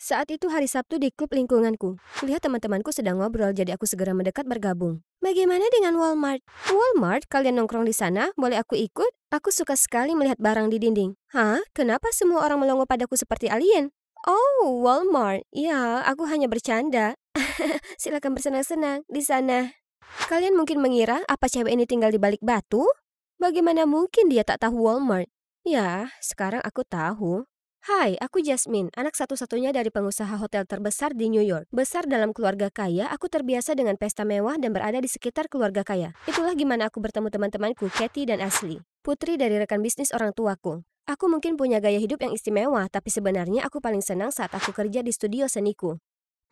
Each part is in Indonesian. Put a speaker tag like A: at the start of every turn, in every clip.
A: Saat itu hari Sabtu di klub lingkunganku. Kulihat teman-temanku sedang ngobrol, jadi aku segera mendekat bergabung. Bagaimana dengan Walmart? Walmart? Kalian nongkrong di sana? Boleh aku ikut? Aku suka sekali melihat barang di dinding. Hah? Kenapa semua orang melongo padaku seperti alien? Oh, Walmart. Ya, aku hanya bercanda. Silakan bersenang-senang di sana. Kalian mungkin mengira apa cewek ini tinggal di balik batu? Bagaimana mungkin dia tak tahu Walmart? Ya, sekarang aku tahu. Hai, aku Jasmine, anak satu-satunya dari pengusaha hotel terbesar di New York. Besar dalam keluarga kaya, aku terbiasa dengan pesta mewah dan berada di sekitar keluarga kaya. Itulah gimana aku bertemu teman-temanku, Katie dan Ashley. Putri dari rekan bisnis orang tuaku. Aku mungkin punya gaya hidup yang istimewa, tapi sebenarnya aku paling senang saat aku kerja di studio seniku.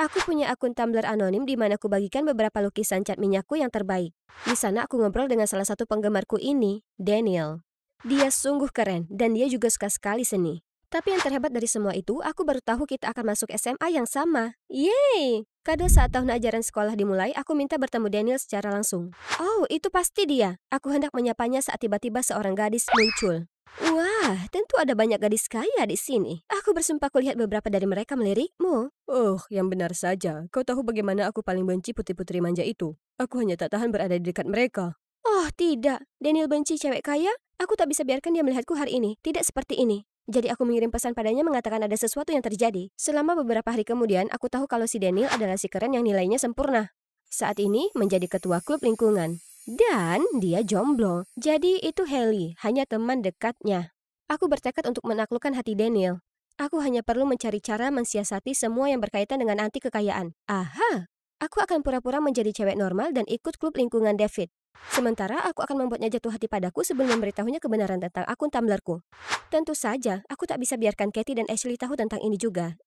A: Aku punya akun Tumblr anonim di mana aku bagikan beberapa lukisan cat minyakku yang terbaik. Di sana aku ngobrol dengan salah satu penggemarku ini, Daniel. Dia sungguh keren, dan dia juga suka sekali seni. Tapi yang terhebat dari semua itu, aku baru tahu kita akan masuk SMA yang sama. Yeay! Kado saat tahun ajaran sekolah dimulai, aku minta bertemu Daniel secara langsung. Oh, itu pasti dia. Aku hendak menyapanya saat tiba-tiba seorang gadis muncul. Wah, tentu ada banyak gadis kaya di sini. Aku bersumpah kulihat beberapa dari mereka melirikmu. Oh, yang benar saja. Kau tahu bagaimana aku paling benci putri-putri manja itu. Aku hanya tak tahan berada di dekat mereka. Oh, tidak. Daniel benci cewek kaya? Aku tak bisa biarkan dia melihatku hari ini. Tidak seperti ini. Jadi aku mengirim pesan padanya mengatakan ada sesuatu yang terjadi. Selama beberapa hari kemudian, aku tahu kalau si Daniel adalah si keren yang nilainya sempurna. Saat ini menjadi ketua klub lingkungan. Dan dia jomblo. Jadi itu Haley, hanya teman dekatnya. Aku bertekad untuk menaklukkan hati Daniel. Aku hanya perlu mencari cara mensiasati semua yang berkaitan dengan anti kekayaan. Aha! Aku akan pura-pura menjadi cewek normal dan ikut klub lingkungan David. Sementara aku akan membuatnya jatuh hati padaku sebelum memberitahunya kebenaran tentang akun Tumblrku. Tentu saja, aku tak bisa biarkan Katie dan Ashley tahu tentang ini juga.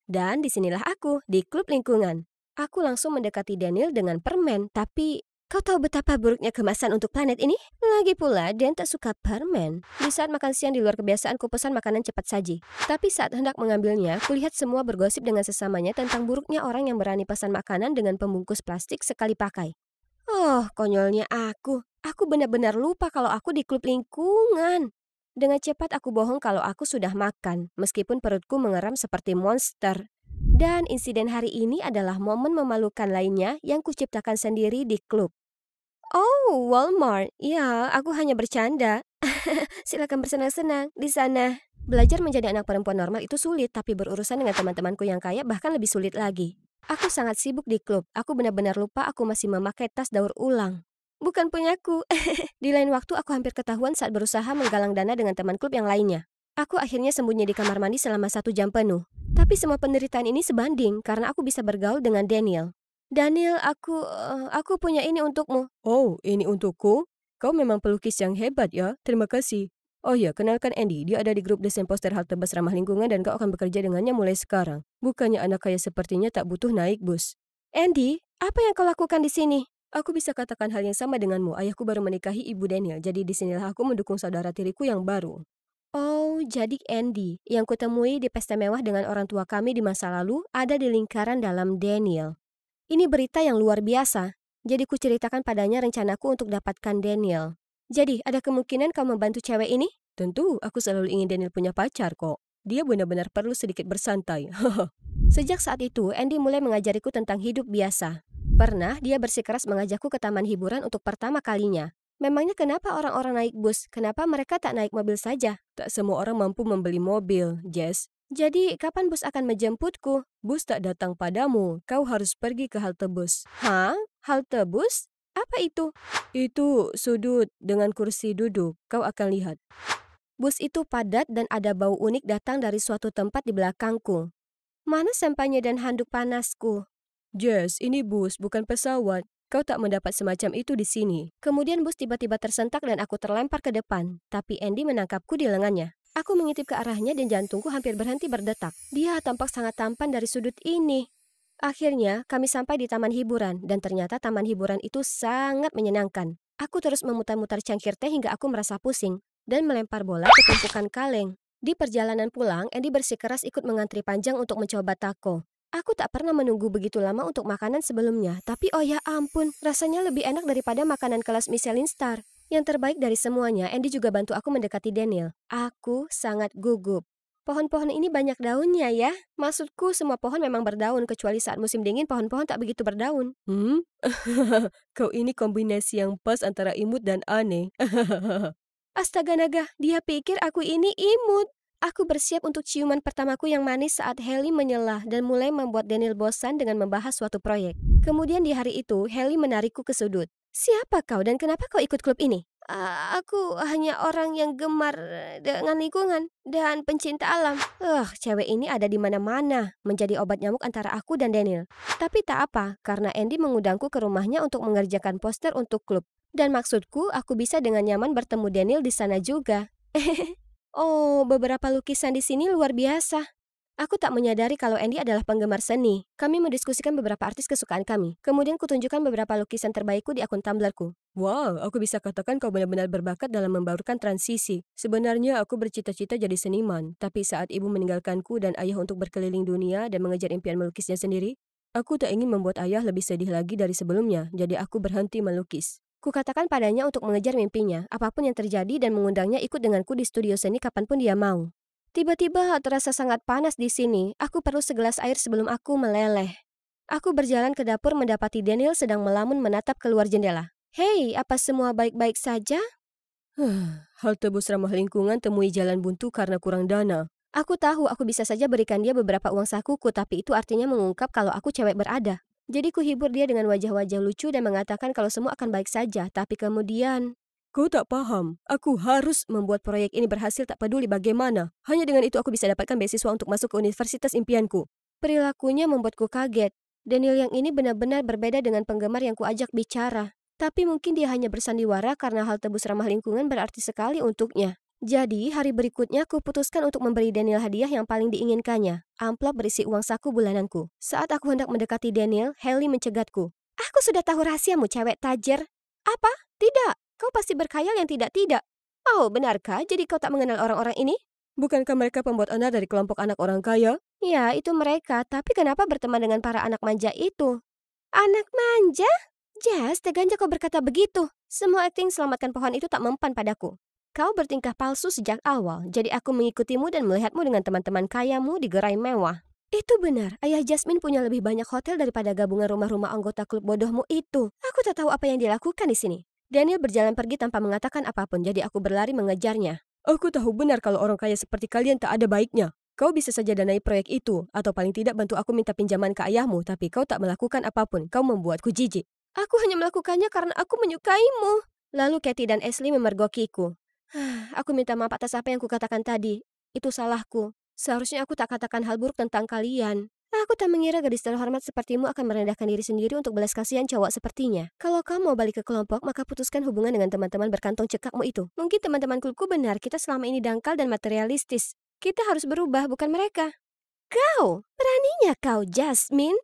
A: Dan disinilah aku, di klub lingkungan. Aku langsung mendekati Daniel dengan permen, tapi kau tahu betapa buruknya kemasan untuk planet ini? Lagi pula, Dan tak suka permen. Di saat makan siang di luar kebiasaan, ku pesan makanan cepat saji. Tapi saat hendak mengambilnya, kulihat semua bergosip dengan sesamanya tentang buruknya orang yang berani pesan makanan dengan pembungkus plastik sekali pakai. Oh, konyolnya aku. Aku benar-benar lupa kalau aku di klub lingkungan. Dengan cepat aku bohong kalau aku sudah makan, meskipun perutku mengeram seperti monster. Dan insiden hari ini adalah momen memalukan lainnya yang kuciptakan sendiri di klub. Oh, Walmart. Ya, aku hanya bercanda. Silakan bersenang-senang di sana. Belajar menjadi anak perempuan normal itu sulit, tapi berurusan dengan teman-temanku yang kaya bahkan lebih sulit lagi. Aku sangat sibuk di klub. Aku benar-benar lupa aku masih memakai tas daur ulang. Bukan punyaku. Di lain waktu aku hampir ketahuan saat berusaha menggalang dana dengan teman klub yang lainnya. Aku akhirnya sembunyi di kamar mandi selama 1 jam penuh. Tapi semua penderitaan ini sebanding karena aku bisa bergaul dengan Daniel. Daniel, aku punya ini untukmu. Oh, ini untukku? Kau memang pelukis yang hebat ya. Terima kasih. Oh ya, kenalkan Andy. Dia ada di grup desain poster halte bus ramah lingkungan dan kau akan bekerja dengannya mulai sekarang. Bukannya anak kaya sepertinya tak butuh naik bus. Andy, apa yang kau lakukan di sini? Aku bisa katakan hal yang sama denganmu. Ayahku baru menikahi ibu Daniel, jadi disinilah aku mendukung saudara tiriku yang baru. Oh, jadi Andy yang kutemui di pesta mewah dengan orang tua kami di masa lalu ada di lingkaran dalam Daniel. Ini berita yang luar biasa. Jadi kuceritakan padanya rencanaku untuk dapatkan Daniel. Jadi, ada kemungkinan kau membantu cewek ini? Tentu, aku selalu ingin Daniel punya pacar kok. Dia benar-benar perlu sedikit bersantai. Sejak saat itu, Andy mulai mengajariku tentang hidup biasa. Pernah, dia bersikeras mengajakku ke taman hiburan untuk pertama kalinya. Memangnya kenapa orang-orang naik bus? Kenapa mereka tak naik mobil saja? Tak semua orang mampu membeli mobil, Jess. Jadi, kapan bus akan menjemputku? Bus tak datang padamu. Kau harus pergi ke halte bus. Hah? Halte bus? Apa itu? Itu sudut dengan kursi duduk. Kau akan lihat. Bus itu padat dan ada bau unik datang dari suatu tempat di belakangku. Mana sempanya dan handuk panasku? Jess, ini bus, bukan pesawat. Kau tak mendapat semacam itu di sini. Kemudian bus tiba-tiba tersentak dan aku terlempar ke depan. Tapi Andy menangkapku di lengannya. Aku mengintip ke arahnya dan jantungku hampir berhenti berdetak. Dia tampak sangat tampan dari sudut ini. Akhirnya, kami sampai di taman hiburan, dan ternyata taman hiburan itu sangat menyenangkan. Aku terus memutar-mutar cangkir teh hingga aku merasa pusing, dan melempar bola ke tumpukan kaleng. Di perjalanan pulang, Andy bersikeras ikut mengantri panjang untuk mencoba taco. Aku tak pernah menunggu begitu lama untuk makanan sebelumnya, tapi oh ya ampun, rasanya lebih enak daripada makanan kelas Michelin Star. Yang terbaik dari semuanya, Andy juga bantu aku mendekati Daniel. Aku sangat gugup. Pohon-pohon ini banyak daunnya ya. Maksudku semua pohon memang berdaun, kecuali saat musim dingin pohon-pohon tak begitu berdaun.
B: Kau ini kombinasi yang pas antara imut dan aneh.
A: Astaga naga, dia pikir aku ini imut. Aku bersiap untuk ciuman pertamaku yang manis saat Haley menyela dan mulai membuat Daniel bosan dengan membahas suatu proyek. Kemudian di hari itu, Haley menarikku ke sudut. Siapa kau dan kenapa kau ikut klub ini? Aku hanya orang yang gemar dengan lingkungan dan pencinta alam. Cewek ini ada di mana-mana, menjadi obat nyamuk antara aku dan Daniel. Tapi tak apa, karena Andy mengundangku ke rumahnya untuk mengerjakan poster untuk klub. Dan maksudku, aku bisa dengan nyaman bertemu Daniel di sana juga. Oh, beberapa lukisan di sini luar biasa. Aku tak menyadari kalau Andy adalah penggemar seni. Kami mendiskusikan beberapa artis kesukaan kami. Kemudian kutunjukkan beberapa lukisan terbaikku di akun Tumblrku.
B: Wow, aku bisa katakan kau benar-benar berbakat dalam membarukan transisi. Sebenarnya aku bercita-cita jadi seniman, tapi saat ibu meninggalkanku dan ayah untuk berkeliling dunia dan mengejar impian melukisnya sendiri, aku tak ingin membuat ayah lebih sedih lagi dari sebelumnya, jadi aku berhenti melukis.
A: Kukatakan padanya untuk mengejar mimpinya, apapun yang terjadi dan mengundangnya ikut denganku di studio seni kapanpun dia mau. Tiba-tiba terasa sangat panas di sini. Aku perlu segelas air sebelum aku meleleh. Aku berjalan ke dapur mendapati Daniel sedang melamun menatap keluar jendela. Hei, apa semua baik-baik saja?
B: Halte bus ramah lingkungan temui jalan buntu karena kurang dana.
A: Aku tahu aku bisa saja berikan dia beberapa uang sakuku, tapi itu artinya mengungkap kalau aku cewek berada. Jadi kuhibur dia dengan wajah-wajah lucu dan mengatakan kalau semua akan baik saja, tapi kemudian...
B: Kau tak paham, aku harus membuat proyek ini berhasil tak peduli bagaimana. Hanya dengan itu aku bisa dapatkan beasiswa untuk masuk ke universitas impianku.
A: Perilakunya membuatku kaget. Daniel yang ini benar-benar berbeda dengan penggemar yang kuajak bicara. Tapi mungkin dia hanya bersandiwara karena halte bus ramah lingkungan berarti sekali untuknya. Jadi, hari berikutnya kuputuskan untuk memberi Daniel hadiah yang paling diinginkannya. Amplop berisi uang saku bulananku. Saat aku hendak mendekati Daniel, Haley mencegatku. Aku sudah tahu rahasiamu, cewek tajir. Apa? Tidak. Kau pasti berkhayal yang tidak-tidak. Oh, benarkah? Jadi kau tak mengenal orang-orang ini?
B: Bukankah mereka pembuat anak dari kelompok anak orang kaya?
A: Ya, itu mereka. Tapi kenapa berteman dengan para anak manja itu? Anak manja? Jas, teganya kau berkata begitu. Semua akting selamatkan pohon itu tak mempan padaku. Kau bertingkah palsu sejak awal, jadi aku mengikutimu dan melihatmu dengan teman-teman kayamu di gerai mewah. Itu benar, ayah Jasmine punya lebih banyak hotel daripada gabungan rumah-rumah anggota klub bodohmu itu. Aku tak tahu apa yang dilakukan di sini. Daniel berjalan pergi tanpa mengatakan apapun, jadi aku berlari mengejarnya.
B: Aku tahu benar kalau orang kaya seperti kalian tak ada baiknya. Kau bisa saja danai proyek itu, atau paling tidak bantu aku minta pinjaman ke ayahmu, tapi kau tak melakukan apapun. Kau membuatku jijik.
A: Aku hanya melakukannya karena aku menyukaimu. Lalu Kathy dan Ashley memergokiku. Aku minta maaf atas apa yang kukatakan tadi. Itu salahku. Seharusnya aku tak katakan hal buruk tentang kalian. Aku tak mengira gadis terhormat sepertimu akan merendahkan diri sendiri untuk belas kasihan cowok sepertinya. Kalau kau mau balik ke kelompok, maka putuskan hubungan dengan teman-teman berkantong cekakmu itu. Mungkin teman-teman klubku benar, kita selama ini dangkal dan materialistis. Kita harus berubah, bukan mereka. Kau, beraninya kau, Jasmine?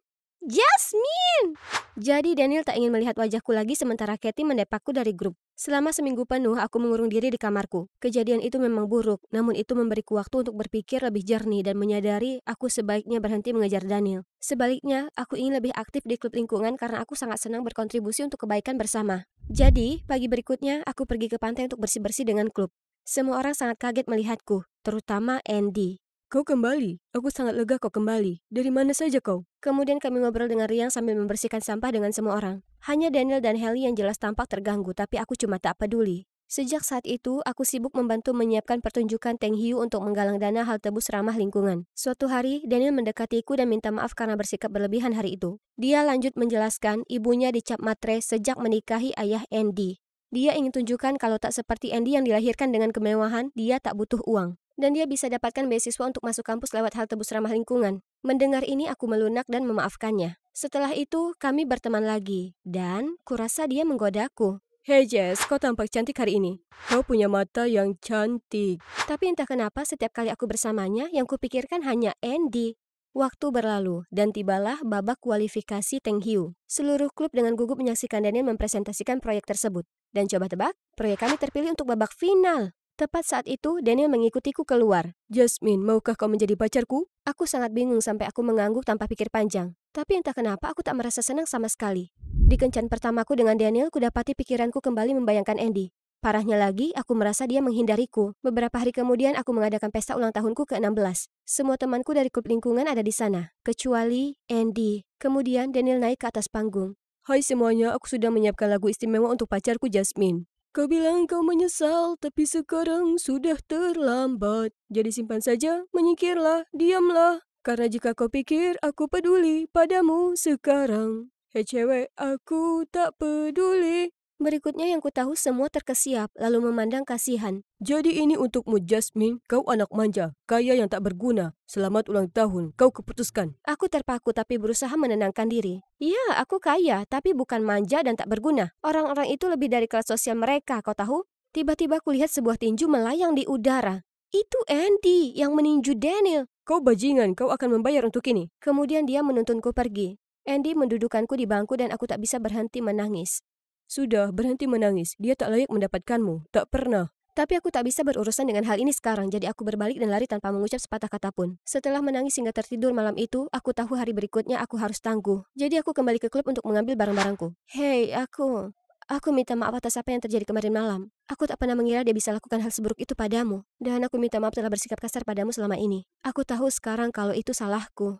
A: Jasmine! Jadi Daniel tak ingin melihat wajahku lagi sementara Kathy mendepakku dari grup. Selama seminggu penuh, aku mengurung diri di kamarku. Kejadian itu memang buruk, namun itu memberiku waktu untuk berpikir lebih jernih dan menyadari aku sebaiknya berhenti mengejar Daniel. Sebaliknya, aku ingin lebih aktif di klub lingkungan karena aku sangat senang berkontribusi untuk kebaikan bersama. Jadi, pagi berikutnya, aku pergi ke pantai untuk bersih-bersih dengan klub. Semua orang sangat kaget melihatku, terutama Andy.
B: Kau kembali. Aku sangat lega kau kembali. Dari mana saja kau?
A: Kemudian kami ngobrol dengan riang sambil membersihkan sampah dengan semua orang. Hanya Daniel dan Haley yang jelas tampak terganggu, tapi aku cuma tak peduli. Sejak saat itu, aku sibuk membantu menyiapkan pertunjukan Teng Hiu untuk menggalang dana halte bus ramah lingkungan. Suatu hari, Daniel mendekatiku dan minta maaf karena bersikap berlebihan hari itu. Dia lanjut menjelaskan ibunya dicap matre sejak menikahi ayah Andy. Dia ingin tunjukkan kalau tak seperti Andy yang dilahirkan dengan kemewahan, dia tak butuh uang. Dan dia bisa dapatkan beasiswa untuk masuk kampus lewat halte bus ramah lingkungan. Mendengar ini aku melunak dan memaafkannya. Setelah itu, kami berteman lagi. Dan kurasa dia menggodaku.
B: Hey Jess, kau tampak cantik hari ini. Kau punya mata yang cantik.
A: Tapi entah kenapa setiap kali aku bersamanya, yang kupikirkan hanya Andy. Waktu berlalu, dan tibalah babak kualifikasi Teng Hiu. Seluruh klub dengan gugup menyaksikan Daniel mempresentasikan proyek tersebut. Dan coba tebak, proyek kami terpilih untuk babak final. Tepat saat itu, Daniel mengikutiku keluar.
B: Jasmine, maukah kau menjadi pacarku?
A: Aku sangat bingung sampai aku mengangguk tanpa pikir panjang. Tapi entah kenapa aku tak merasa senang sama sekali. Di kencan pertamaku dengan Daniel, kudapati pikiranku kembali membayangkan Andy. Parahnya lagi, aku merasa dia menghindariku. Beberapa hari kemudian aku mengadakan pesta ulang tahunku ke-16. Semua temanku dari klub lingkungan ada di sana, kecuali Andy. Kemudian Daniel naik ke atas panggung.
B: Hai semuanya, aku sudah menyiapkan lagu istimewa untuk pacarku Jasmine. Kau bilang kau menyesal, tapi sekarang sudah terlambat. Jadi simpan saja, menyingkirlah, diamlah. Karena jika kau pikir aku peduli padamu sekarang. Hei cewek, aku tak peduli.
A: Berikutnya yang ku tahu semua terkesiap, lalu memandang kasihan.
B: Jadi ini untukmu Jasmine, kau anak manja, kaya yang tak berguna. Selamat ulang tahun, kau keputuskan.
A: Aku terpaku tapi berusaha menenangkan diri. Ya, aku kaya, tapi bukan manja dan tak berguna. Orang-orang itu lebih dari kelas sosial mereka, kau tahu? Tiba-tiba kulihat sebuah tinju melayang di udara. Itu Andy yang meninju Daniel.
B: Kau bajingan, kau akan membayar untuk ini.
A: Kemudian dia menuntunku pergi. Andy mendudukanku di bangku dan aku tak bisa berhenti menangis.
B: Sudah, berhenti menangis. Dia tak layak mendapatkanmu. Tak pernah.
A: Tapi aku tak bisa berurusan dengan hal ini sekarang, jadi aku berbalik dan lari tanpa mengucap sepatah kata pun. Setelah menangis hingga tertidur malam itu, aku tahu hari berikutnya aku harus tangguh. Jadi aku kembali ke klub untuk mengambil barang-barangku. Hei, aku minta maaf atas apa yang terjadi kemarin malam. Aku tak pernah mengira dia bisa lakukan hal seburuk itu padamu. Dan aku minta maaf telah bersikap kasar padamu selama ini. Aku tahu sekarang kalau itu salahku.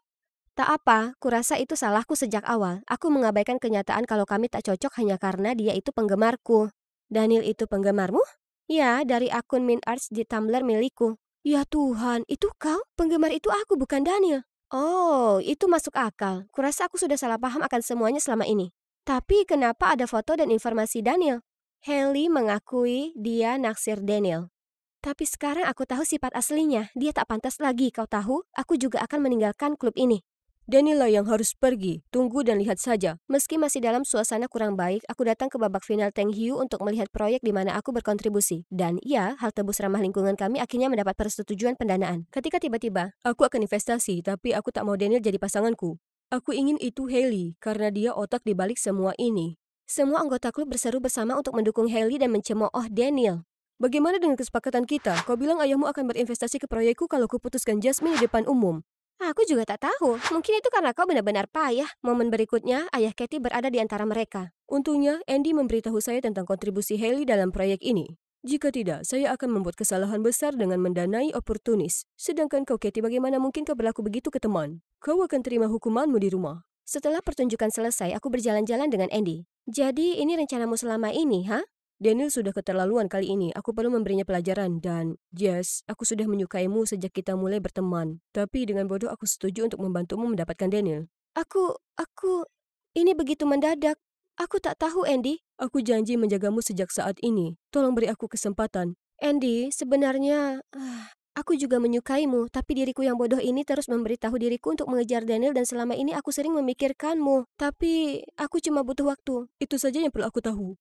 A: Tak apa, kurasa itu salahku sejak awal. Aku mengabaikan kenyataan kalau kami tak cocok hanya karena dia itu penggemarku. Daniel itu penggemarmu? Ya, dari akun Min Arts di Tumblr milikku. Ya Tuhan, itu kau? Penggemar itu aku, bukan Daniel. Oh, itu masuk akal. Kurasa aku sudah salah paham akan semuanya selama ini. Tapi kenapa ada foto dan informasi Daniel? Hailey mengakui dia naksir Daniel. Tapi sekarang aku tahu sifat aslinya. Dia tak pantas lagi, kau tahu? Aku juga akan meninggalkan klub ini.
B: Daniel lah yang harus pergi. Tunggu dan lihat saja.
A: Meski masih dalam suasana kurang baik, aku datang ke babak final Teng Hiu untuk melihat proyek di mana aku berkontribusi. Dan ya, hal tebus ramah lingkungan kami akhirnya mendapat persetujuan pendanaan. Ketika tiba-tiba,
B: aku akan investasi, tapi aku tak mau Daniel jadi pasanganku. Aku ingin itu Hailey, karena dia otak di balik semua ini.
A: Semua anggota klub berseru bersama untuk mendukung Hailey dan mencemooh Daniel.
B: Bagaimana dengan kesepakatan kita? Kau bilang ayahmu akan berinvestasi ke proyekku kalau kuputuskan Jasmine di depan umum.
A: Aku juga tak tahu. Mungkin itu karena kau benar-benar payah. Momen berikutnya, ayah Katie berada di antara mereka.
B: Untungnya, Andy memberitahu saya tentang kontribusi Hailey dalam proyek ini. Jika tidak, saya akan membuat kesalahan besar dengan mendanai oportunis. Sedangkan kau, Katie, bagaimana mungkin kau berlaku begitu ke teman? Kau akan terima hukumanmu di rumah.
A: Setelah pertunjukan selesai, aku berjalan-jalan dengan Andy. Jadi, ini rencanamu selama ini, ha?
B: Daniel sudah keterlaluan kali ini. Aku perlu memberinya pelajaran. Dan, Jess, aku sudah menyukaimu sejak kita mulai berteman. Tapi dengan bodoh aku setuju untuk membantumu mendapatkan Daniel.
A: Ini begitu mendadak. Aku tak tahu, Andy.
B: Aku janji menjagamu sejak saat ini. Tolong beri aku kesempatan.
A: Andy, sebenarnya aku juga menyukaimu, tapi diriku yang bodoh ini terus memberitahu diriku untuk mengejar Daniel dan selama ini aku sering memikirkanmu. Tapi aku cuma butuh waktu.
B: Itu saja yang perlu aku tahu.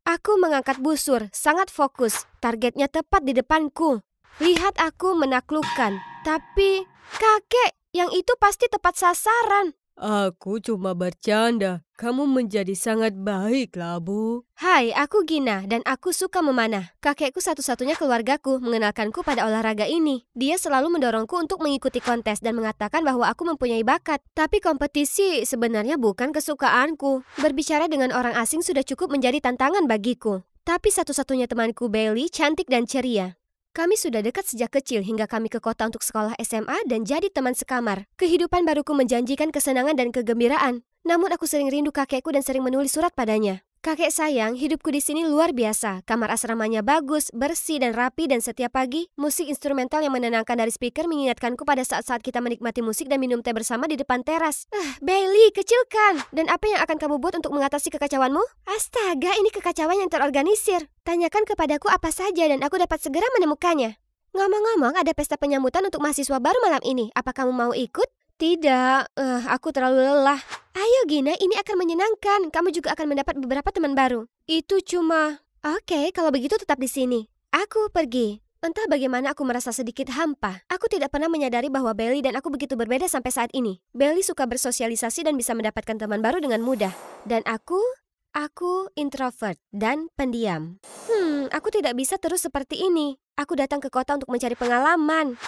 A: Aku mengangkat busur, sangat fokus. Targetnya tepat di depanku. Lihat aku menaklukkan. Tapi, kakek, yang itu pasti tepat sasaran.
B: Aku cuma bercanda. Kamu menjadi sangat baik, Labu.
A: Hai, aku Gina dan aku suka memanah. Kakekku satu-satunya keluargaku mengenalkanku pada olahraga ini. Dia selalu mendorongku untuk mengikuti kontes dan mengatakan bahwa aku mempunyai bakat. Tapi kompetisi sebenarnya bukan kesukaanku. Berbicara dengan orang asing sudah cukup menjadi tantangan bagiku. Tapi satu-satunya temanku Bailey cantik dan ceria. Kami sudah dekat sejak kecil hingga kami ke kota untuk sekolah SMA dan jadi teman sekamar. Kehidupan baruku menjanjikan kesenangan dan kegembiraan. Namun aku sering rindu kakekku dan sering menulis surat padanya. Kakek sayang, hidupku di sini luar biasa. Kamar asramanya bagus, bersih dan rapi dan setiap pagi, musik instrumental yang menenangkan dari speaker mengingatkanku pada saat-saat kita menikmati musik dan minum teh bersama di depan teras. Bailey, kecilkan! Dan apa yang akan kamu buat untuk mengatasi kekacauanmu? Astaga, ini kekacauan yang terorganisir. Tanyakan kepadaku apa saja dan aku dapat segera menemukannya. Ngomong-ngomong, ada pesta penyambutan untuk mahasiswa baru malam ini. Apa kamu mau ikut? Tidak, aku terlalu lelah. Ayo Gina, ini akan menyenangkan. Kamu juga akan mendapat beberapa teman baru. Itu cuma... Oke, kalau begitu tetap di sini. Aku pergi. Entah bagaimana aku merasa sedikit hampa. Aku tidak pernah menyadari bahwa Bailey dan aku begitu berbeda sampai saat ini. Bailey suka bersosialisasi dan bisa mendapatkan teman baru dengan mudah. Dan aku introvert dan pendiam. Aku tidak bisa terus seperti ini. Aku datang ke kota untuk mencari pengalaman.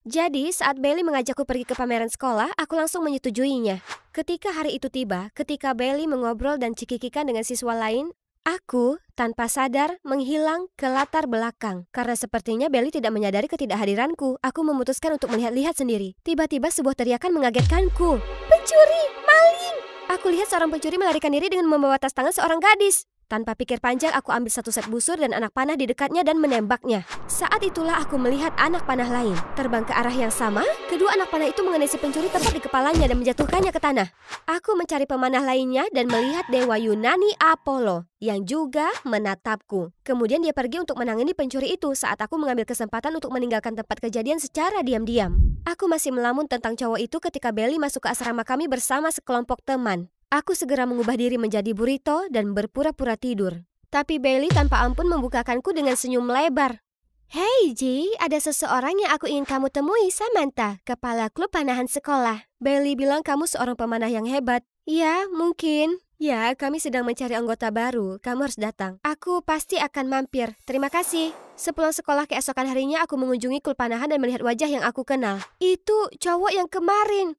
A: Jadi, saat Bailey mengajakku pergi ke pameran sekolah, aku langsung menyetujuinya. Ketika hari itu tiba, ketika Bailey mengobrol dan cikikikan dengan siswa lain, Aku, tanpa sadar, menghilang ke latar belakang. Karena sepertinya Belly tidak menyadari ketidakhadiranku, aku memutuskan untuk melihat-lihat sendiri. Tiba-tiba sebuah teriakan mengagetkanku. Pencuri! Maling! Aku lihat seorang pencuri melarikan diri dengan membawa tas tangan seorang gadis. Tanpa pikir panjang, aku ambil satu set busur dan anak panah di dekatnya dan menembaknya. Saat itulah aku melihat anak panah lain terbang ke arah yang sama. Kedua anak panah itu mengenai si pencuri tepat di kepalanya dan menjatuhkannya ke tanah. Aku mencari pemanah lainnya dan melihat dewa Yunani Apollo yang juga menatapku. Kemudian dia pergi untuk menangani pencuri itu saat aku mengambil kesempatan untuk meninggalkan tempat kejadian secara diam-diam. Aku masih melamun tentang cowok itu ketika Belly masuk ke asrama kami bersama sekelompok teman. Aku segera mengubah diri menjadi burrito dan berpura-pura tidur. Tapi Belly tanpa ampun membukakanku dengan senyum lebar. Hey Ji, ada seseorang yang aku ingin kamu temui, Samantha, kepala klub panahan sekolah. Belly bilang kamu seorang pemanah yang hebat. Ya, mungkin. Ya, kami sedang mencari anggota baru. Kamu harus datang. Aku pasti akan mampir. Terima kasih. Sepulang sekolah keesokan harinya, aku mengunjungi klub panahan dan melihat wajah yang aku kenal. Itu cowok yang kemarin.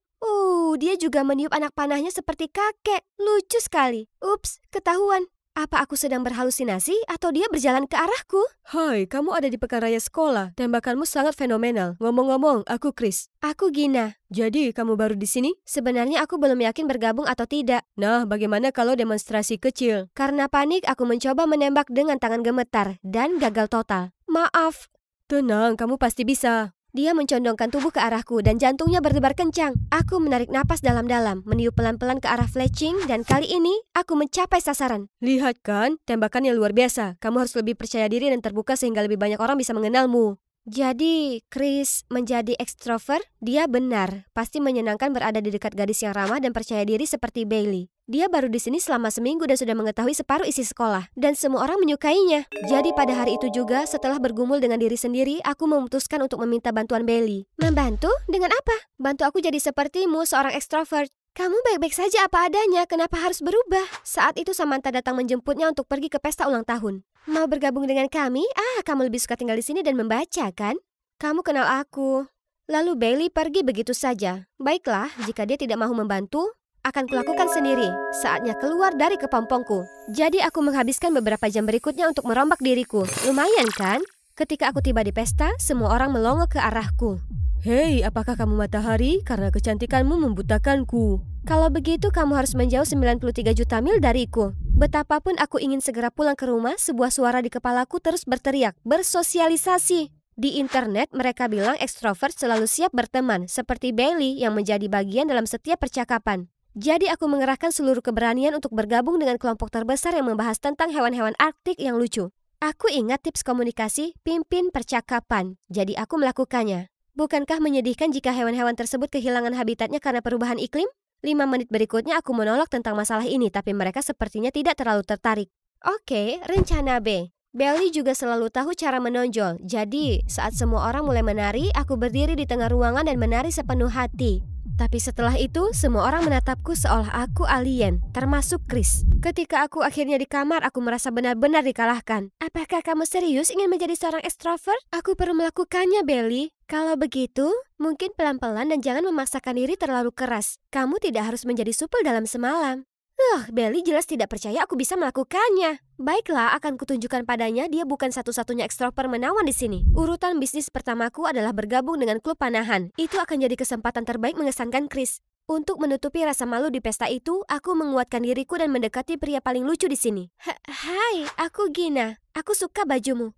A: Dia juga meniup anak panahnya seperti kakek. Lucu sekali. Ups, ketahuan. Apa aku sedang berhalusinasi atau dia berjalan ke arahku?
B: Hai, kamu ada di pekan raya sekolah. Tembakanmu sangat fenomenal. Ngomong-ngomong, aku Chris.
A: Aku Gina.
B: Jadi, kamu baru di sini?
A: Sebenarnya aku belum yakin bergabung atau tidak.
B: Nah, bagaimana kalau demonstrasi kecil?
A: Karena panik, aku mencoba menembak dengan tangan gemetar dan gagal total. Maaf.
B: Tenang, kamu pasti bisa.
A: Dia mencondongkan tubuh ke arahku dan jantungnya berdebar kencang. Aku menarik napas dalam-dalam, meniup pelan-pelan ke arah Fletching, dan kali ini aku mencapai sasaran.
B: Lihat kan, tembakannya luar biasa. Kamu harus lebih percaya diri dan terbuka sehingga lebih banyak orang bisa mengenalmu.
A: Jadi, Chris menjadi ekstrovert? Dia benar. Pasti menyenangkan berada di dekat gadis yang ramah dan percaya diri seperti Bailey. Dia baru di sini selama seminggu dan sudah mengetahui separuh isi sekolah. Dan semua orang menyukainya. Jadi pada hari itu juga, setelah bergumul dengan diri sendiri, aku memutuskan untuk meminta bantuan Bailey. Membantu? Dengan apa? Bantu aku jadi sepertimu, seorang ekstrovert. Kamu baik-baik saja apa adanya, kenapa harus berubah? Saat itu Samantha datang menjemputnya untuk pergi ke pesta ulang tahun. Mau bergabung dengan kami? Kamu lebih suka tinggal di sini dan membaca, kan? Kamu kenal aku. Lalu Bailey pergi begitu saja. Baiklah, jika dia tidak mau membantu, akan kulakukan sendiri. Saatnya keluar dari kepompongku. Jadi aku menghabiskan beberapa jam berikutnya untuk merombak diriku. Lumayan kan? Ketika aku tiba di pesta, semua orang melongo ke arahku.
B: Hei, apakah kamu matahari? Karena kecantikanmu membutakanku.
A: Kalau begitu kamu harus menjauh 93 juta mil dariku. Betapapun aku ingin segera pulang ke rumah, sebuah suara di kepalaku terus berteriak, bersosialisasi. Di internet mereka bilang ekstrovert selalu siap berteman, seperti Bailey yang menjadi bagian dalam setiap percakapan. Jadi aku mengerahkan seluruh keberanian untuk bergabung dengan kelompok terbesar yang membahas tentang hewan-hewan Arktik yang lucu. Aku ingat tips komunikasi, pimpin percakapan. Jadi aku melakukannya. Bukankah menyedihkan jika hewan-hewan tersebut kehilangan habitatnya karena perubahan iklim? 5 menit berikutnya aku menolak tentang masalah ini, tapi mereka sepertinya tidak terlalu tertarik. Oke, rencana B. Bailey juga selalu tahu cara menonjol. Jadi, saat semua orang mulai menari, aku berdiri di tengah ruangan dan menari sepenuh hati. Tapi setelah itu, semua orang menatapku seolah aku alien, termasuk Chris. Ketika aku akhirnya di kamar, aku merasa benar-benar dikalahkan. Apakah kamu serius ingin menjadi seorang ekstrovert? Aku perlu melakukannya, Bailey. Kalau begitu, mungkin pelan-pelan dan jangan memaksakan diri terlalu keras. Kamu tidak harus menjadi supel dalam semalam. Bailey jelas tidak percaya aku bisa melakukannya. Baiklah, akan kutunjukkan padanya dia bukan satu-satunya ekstrovert menawan di sini. Urutan bisnis pertamaku adalah bergabung dengan klub panahan. Itu akan jadi kesempatan terbaik mengesankan Chris. Untuk menutupi rasa malu di pesta itu, aku menguatkan diriku dan mendekati pria paling lucu di sini. Hai, aku Gina. Aku suka bajumu.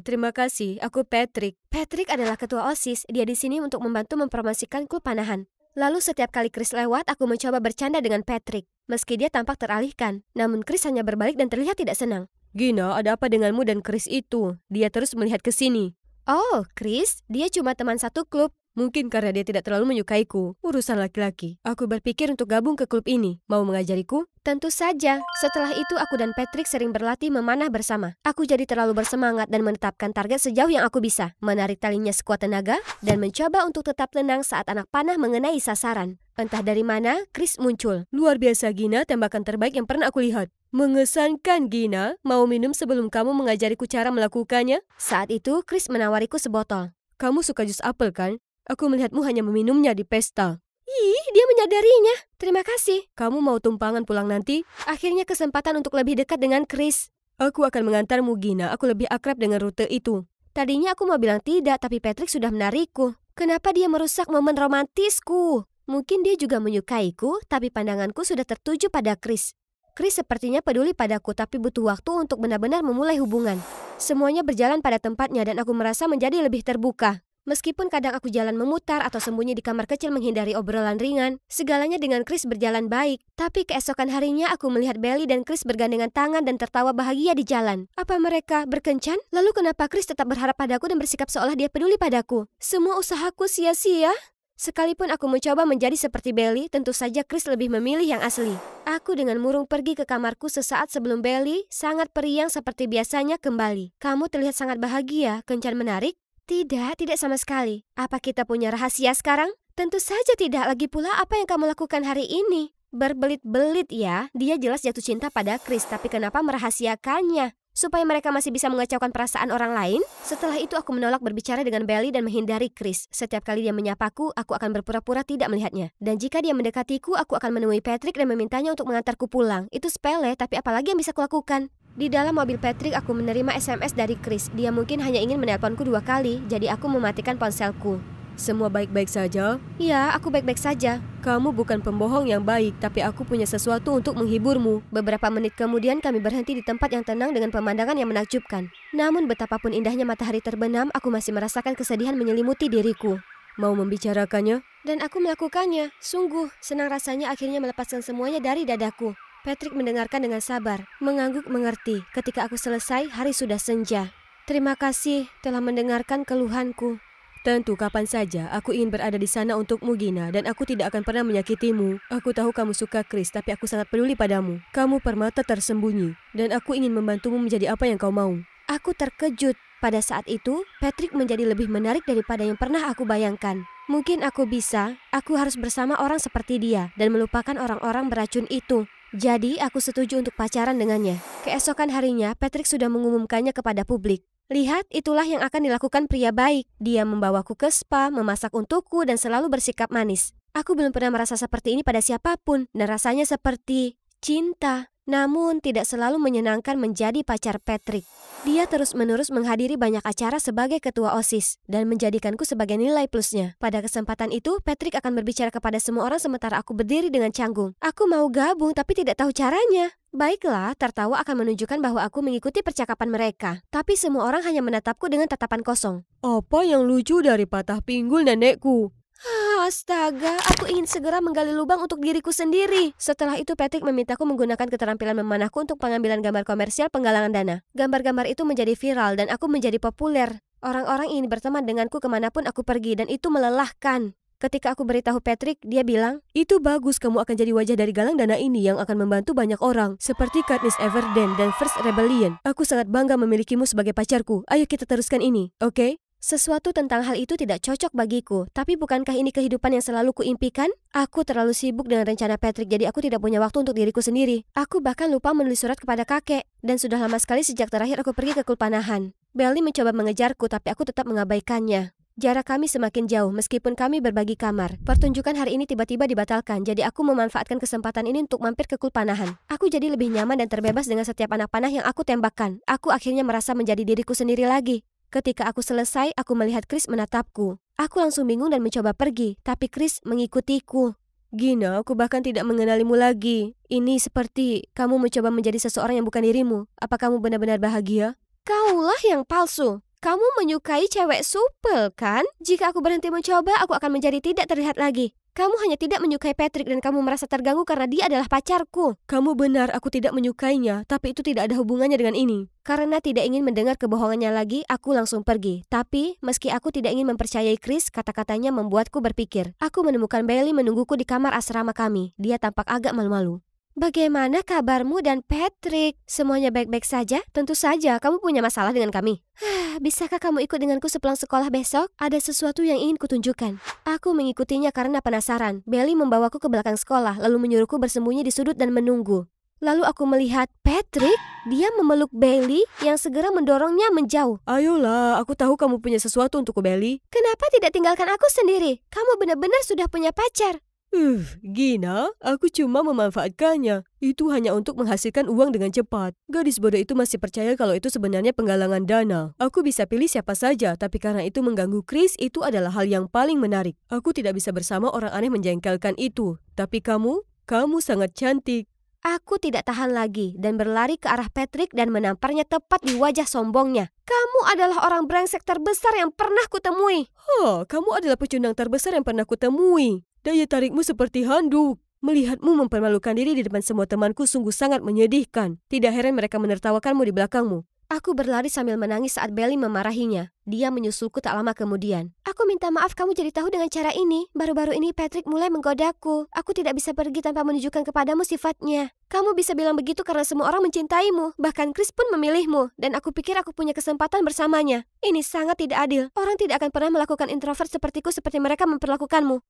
B: Terima kasih. Aku Patrick.
A: Patrick adalah ketua OSIS. Dia di sini untuk membantu mempromosikan klub panahan. Lalu setiap kali Chris lewat, aku mencoba bercanda dengan Patrick. Meski dia tampak teralihkan, namun Chris hanya berbalik dan terlihat tidak senang.
B: Gina, ada apa denganmu dan Chris itu? Dia terus melihat ke sini.
A: Oh, Chris, dia cuma teman satu klub.
B: Mungkin karena dia tidak terlalu menyukaiku. Urusan laki-laki. Aku berpikir untuk gabung ke klub ini. Mau mengajariku?
A: Tentu saja. Setelah itu aku dan Patrick sering berlatih memanah bersama. Aku jadi terlalu bersemangat dan menetapkan target sejauh yang aku bisa. Menarik talinya sekuat tenaga dan mencoba untuk tetap tenang saat anak panah mengenai sasaran. Entah dari mana, Chris muncul.
B: Luar biasa, Gina. Tembakan terbaik yang pernah aku lihat. Mengesankan, Gina. Mau minum sebelum kamu mengajariku cara melakukannya?
A: Saat itu, Chris menawariku sebotol.
B: Kamu suka jus apel, kan? Aku melihatmu hanya meminumnya di pesta.
A: Ih, dia menyadarinya. Terima kasih.
B: Kamu mau tumpangan pulang nanti?
A: Akhirnya kesempatan untuk lebih dekat dengan Chris.
B: Aku akan mengantarmu, Gina. Aku lebih akrab dengan rute itu.
A: Tadinya aku mau bilang tidak, tapi Patrick sudah menarikku. Kenapa dia merusak momen romantisku? Mungkin dia juga menyukaiku, tapi pandanganku sudah tertuju pada Chris. Chris sepertinya peduli padaku, tapi butuh waktu untuk benar-benar memulai hubungan. Semuanya berjalan pada tempatnya dan aku merasa menjadi lebih terbuka. Meskipun kadang aku jalan memutar atau sembunyi di kamar kecil menghindari obrolan ringan, segalanya dengan Chris berjalan baik. Tapi keesokan harinya aku melihat Belly dan Chris bergandengan tangan dan tertawa bahagia di jalan. Apa mereka berkencan? Lalu kenapa Chris tetap berharap padaku dan bersikap seolah dia peduli padaku? Semua usahaku sia-sia? Sekalipun aku mencoba menjadi seperti Belly, tentu saja Chris lebih memilih yang asli. Aku dengan murung pergi ke kamarku sesaat sebelum Belly, sangat periang seperti biasanya kembali. Kamu terlihat sangat bahagia, kencan menarik? Tidak sama sekali. Apa kita punya rahasia sekarang? Tentu saja tidak. Lagi pula apa yang kamu lakukan hari ini? Berbelit-belit ya. Dia jelas jatuh cinta pada Chris, tapi kenapa merahasiakannya? Supaya mereka masih bisa mengacaukan perasaan orang lain? Setelah itu aku menolak berbicara dengan Belly dan menghindari Chris. Setiap kali dia menyapaku, aku akan berpura-pura tidak melihatnya. Dan jika dia mendekatiku, aku akan menemui Patrick dan memintanya untuk mengantarku pulang. Itu sepele, tapi apalagi yang bisa kulakukan? Di dalam mobil Patrick, aku menerima SMS dari Chris. Dia mungkin hanya ingin menelponku 2 kali, jadi aku mematikan ponselku.
B: Semua baik-baik saja?
A: Ya, aku baik-baik saja.
B: Kamu bukan pembohong yang baik, tapi aku punya sesuatu untuk menghiburmu.
A: Beberapa menit kemudian kami berhenti di tempat yang tenang dengan pemandangan yang menakjubkan. Namun betapapun indahnya matahari terbenam, aku masih merasakan kesedihan menyelimuti diriku.
B: Mau membicarakannya?
A: Dan aku melakukannya. Sungguh, senang rasanya akhirnya melepaskan semuanya dari dadaku. Patrick mendengarkan dengan sabar, mengangguk mengerti. Ketika aku selesai, hari sudah senja. Terima kasih telah mendengarkan keluhanku.
B: Tentu kapan saja, aku ingin berada di sana untukmu, Gina, dan aku tidak akan pernah menyakitimu. Aku tahu kamu suka Chris, tapi aku sangat peduli padamu. Kamu permata tersembunyi, dan aku ingin membantumu menjadi apa yang kau mau.
A: Aku terkejut. Pada saat itu, Patrick menjadi lebih menarik daripada yang pernah aku bayangkan. Mungkin aku harus bersama orang seperti dia, dan melupakan orang-orang beracun itu. Jadi, aku setuju untuk pacaran dengannya. Keesokan harinya, Patrick sudah mengumumkannya kepada publik. Lihat, itulah yang akan dilakukan pria baik. Dia membawaku ke spa, memasak untukku, dan selalu bersikap manis. Aku belum pernah merasa seperti ini pada siapapun, dan rasanya seperti cinta. Namun, tidak selalu menyenangkan menjadi pacar Patrick. Dia terus-menerus menghadiri banyak acara sebagai ketua OSIS dan menjadikanku sebagai nilai plusnya. Pada kesempatan itu, Patrick akan berbicara kepada semua orang sementara aku berdiri dengan canggung. Aku mau gabung tapi tidak tahu caranya. Baiklah, tertawa akan menunjukkan bahwa aku mengikuti percakapan mereka. Tapi semua orang hanya menatapku dengan tatapan kosong.
B: Apa yang lucu dari patah pinggul nenekku?
A: Astaga, aku ingin segera menggali lubang untuk diriku sendiri. Setelah itu Patrick memintaku menggunakan keterampilan memanahku untuk pengambilan gambar komersial penggalangan dana. Gambar-gambar itu menjadi viral dan aku menjadi populer. Orang-orang ingin berteman denganku kemanapun aku pergi dan itu melelahkan. Ketika aku beritahu Patrick, dia bilang,
B: "Itu bagus, kamu akan jadi wajah dari galang dana ini yang akan membantu banyak orang, seperti Katniss Everdeen dan First Rebellion. Aku sangat bangga memilikimu sebagai pacarku. Ayo kita teruskan ini, oke?"
A: Sesuatu tentang hal itu tidak cocok bagiku, tapi bukankah ini kehidupan yang selalu kuimpikan? Aku terlalu sibuk dengan rencana Patrick, jadi aku tidak punya waktu untuk diriku sendiri. Aku bahkan lupa menulis surat kepada kakek, dan sudah lama sekali sejak terakhir aku pergi ke Kulpanahan. Belly mencoba mengejarku, tapi aku tetap mengabaikannya. Jarak kami semakin jauh meskipun kami berbagi kamar. Pertunjukan hari ini tiba-tiba dibatalkan, jadi aku memanfaatkan kesempatan ini untuk mampir ke Kulpanahan. Aku jadi lebih nyaman dan terbebas dengan setiap anak panah yang aku tembakkan. Aku akhirnya merasa menjadi diriku sendiri lagi. Ketika aku selesai, aku melihat Chris menatapku. Aku langsung bingung dan mencoba pergi, tapi Chris mengikutiku.
B: Gina, aku bahkan tidak mengenalimu lagi. Ini seperti kamu mencoba menjadi seseorang yang bukan dirimu. Apa kamu benar-benar bahagia?
A: Kaulah yang palsu. Kamu menyukai cewek supel, kan? Jika aku berhenti mencoba, aku akan menjadi tidak terlihat lagi. Kamu hanya tidak menyukai Patrick dan kamu merasa terganggu karena dia adalah pacarku.
B: Kamu benar, aku tidak menyukainya, tapi itu tidak ada hubungannya dengan ini.
A: Karena tidak ingin mendengar kebohongannya lagi, aku langsung pergi. Tapi, meski aku tidak ingin mempercayai Chris, kata-katanya membuatku berpikir. Aku menemukan Bailey menungguku di kamar asrama kami. Dia tampak agak malu-malu. Bagaimana kabarmu dan Patrick? Semuanya baik-baik saja? Tentu saja, kamu punya masalah dengan kami. Bisakah kamu ikut denganku sepulang sekolah besok? Ada sesuatu yang ingin kutunjukkan. Aku mengikutinya karena penasaran. Belly membawaku ke belakang sekolah, lalu menyuruhku bersembunyi di sudut dan menunggu. Lalu aku melihat Patrick, dia memeluk Bailey yang segera mendorongnya menjauh.
B: Ayolah, aku tahu kamu punya sesuatu untukku, Belly.
A: Kenapa tidak tinggalkan aku sendiri? Kamu benar-benar sudah punya pacar.
B: Gina, aku cuma memanfaatkannya. Itu hanya untuk menghasilkan uang dengan cepat. Gadis bodoh itu masih percaya kalau itu sebenarnya penggalangan dana. Aku bisa pilih siapa saja, tapi karena itu mengganggu Chris, itu adalah hal yang paling menarik. Aku tidak bisa bersama orang aneh menjengkelkan itu. Tapi kamu sangat cantik.
A: Aku tidak tahan lagi dan berlari ke arah Patrick dan menamparnya tepat di wajah sombongnya. Kamu adalah orang brengsek terbesar yang pernah kutemui.
B: Kamu adalah pecundang terbesar yang pernah kutemui. Daya tarikmu seperti handuk. Melihatmu mempermalukan diri di depan semua temanku sungguh sangat menyedihkan. Tidak heran mereka menertawakanmu di belakangmu.
A: Aku berlari sambil menangis saat Bailey memarahinya. Dia menyusulku tak lama kemudian. Aku minta maaf kamu jadi tahu dengan cara ini. Baru-baru ini Patrick mulai menggodaku. Aku tidak bisa pergi tanpa menunjukkan kepadamu sifatnya. Kamu bisa bilang begitu karena semua orang mencintaimu. Bahkan Chris pun memilihmu. Dan aku pikir aku punya kesempatan bersamanya. Ini sangat tidak adil. Orang tidak akan pernah melakukan introvert sepertiku seperti mereka memperlakukanmu.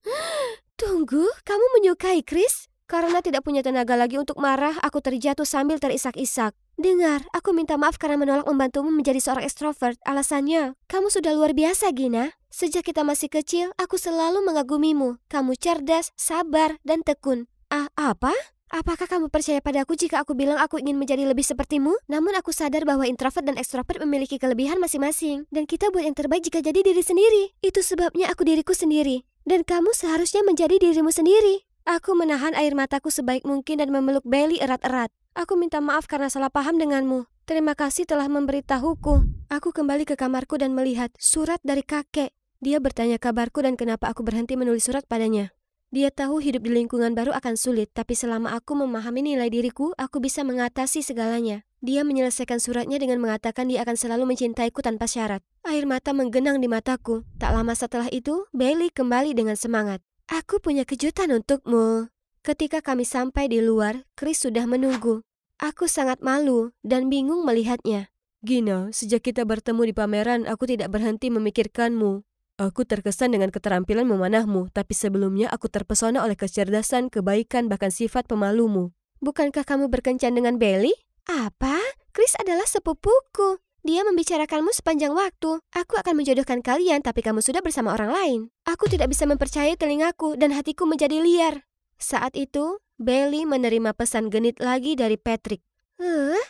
A: Tunggu, kamu menyukai Chris? Karena tidak punya tenaga lagi untuk marah, aku terjatuh sambil terisak-isak. Dengar, aku minta maaf karena menolak membantumu menjadi seorang ekstrovert. Alasannya, kamu sudah luar biasa, Gina. Sejak kita masih kecil, aku selalu mengagumimu. Kamu cerdas, sabar, dan tekun. Apa? Apakah kamu percaya padaku jika aku bilang aku ingin menjadi lebih sepertimu? Namun aku sadar bahwa introvert dan ekstrovert memiliki kelebihan masing-masing. Dan kita buat yang terbaik jika jadi diri sendiri. Itu sebabnya aku diriku sendiri. Dan kamu seharusnya menjadi dirimu sendiri. Aku menahan air mataku sebaik mungkin dan memeluk Bailey erat-erat. Aku minta maaf karena salah paham denganmu. Terima kasih telah memberitahuku. Aku kembali ke kamarku dan melihat surat dari kakek. Dia bertanya kabarku dan kenapa aku berhenti menulis surat padanya. Dia tahu hidup di lingkungan baru akan sulit, tapi selama aku memahami nilai diriku, aku bisa mengatasi segalanya. Dia menyelesaikan suratnya dengan mengatakan dia akan selalu mencintaiku tanpa syarat. Air mata menggenang di mataku. Tak lama setelah itu, Bailey kembali dengan semangat. Aku punya kejutan untukmu. Ketika kami sampai di luar, Chris sudah menunggu. Aku sangat malu dan bingung melihatnya.
B: Gina, sejak kita bertemu di pameran, aku tidak berhenti memikirkanmu. Aku terkesan dengan keterampilan memanahmu, tapi sebelumnya aku terpesona oleh kecerdasan, kebaikan, bahkan sifat pemalumu.
A: Bukankah kamu berkencan dengan Bailey? Apa? Chris adalah sepupuku. Dia membicarakanmu sepanjang waktu. Aku akan menjodohkan kalian, tapi kamu sudah bersama orang lain. Aku tidak bisa mempercayai telingaku dan hatiku menjadi liar. Saat itu, Bailey menerima pesan genit lagi dari Patrick.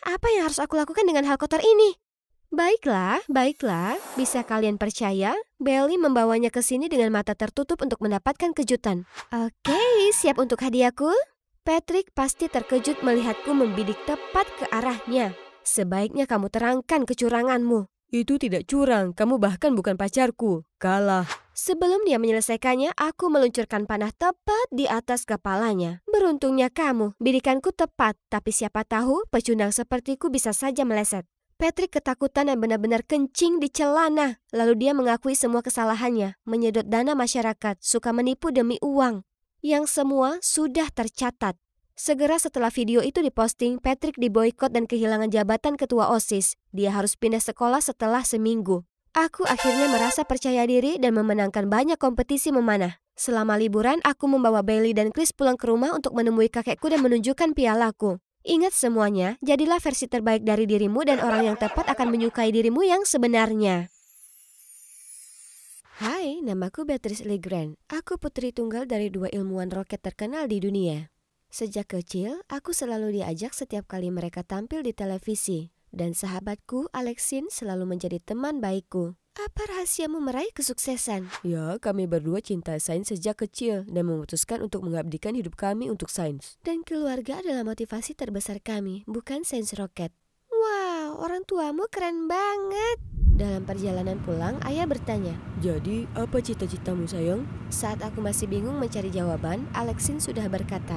A: Apa yang harus aku lakukan dengan hal kotor ini? Baiklah. Bisa kalian percaya, Bailey membawanya ke sini dengan mata tertutup untuk mendapatkan kejutan. Oke, siap untuk hadiahku? Patrick pasti terkejut melihatku membidik tepat ke arahnya. Sebaiknya kamu terangkan kecuranganmu.
B: Itu tidak curang, kamu bahkan bukan pacarku. Kalah.
A: Sebelum dia menyelesaikannya, aku meluncurkan panah tepat di atas kepalanya. Beruntungnya kamu, bidikanku tepat. Tapi siapa tahu pecundang sepertiku bisa saja meleset. Patrick ketakutan dan benar-benar kencing di celana. Lalu dia mengakui semua kesalahannya. Menyedot dana masyarakat, suka menipu demi uang. Yang semua sudah tercatat. Segera setelah video itu diposting, Patrick diboikot dan kehilangan jabatan ketua OSIS. Dia harus pindah sekolah setelah seminggu. Aku akhirnya merasa percaya diri dan memenangkan banyak kompetisi memanah. Selama liburan, aku membawa Bailey dan Chris pulang ke rumah untuk menemui kakekku dan menunjukkan pialaku. Ingat semuanya, jadilah versi terbaik dari dirimu dan orang yang tepat akan menyukai dirimu yang sebenarnya. Hai, namaku Beatrice Legrand. Aku putri tunggal dari 2 ilmuwan roket terkenal di dunia. Sejak kecil, aku selalu diajak setiap kali mereka tampil di televisi. Dan sahabatku, Alexine, selalu menjadi teman baikku. Apa rahasiamu meraih kesuksesan?
B: Ya, kami berdua cinta sains sejak kecil dan memutuskan untuk mengabdikan hidup kami untuk sains.
A: Dan keluarga adalah motivasi terbesar kami, bukan sains roket. Wow, orang tuamu keren banget. Dalam perjalanan pulang, ayah bertanya,
B: Jadi, apa cita-citamu sayang?
A: saat aku masih bingung mencari jawaban, Alexine sudah berkata,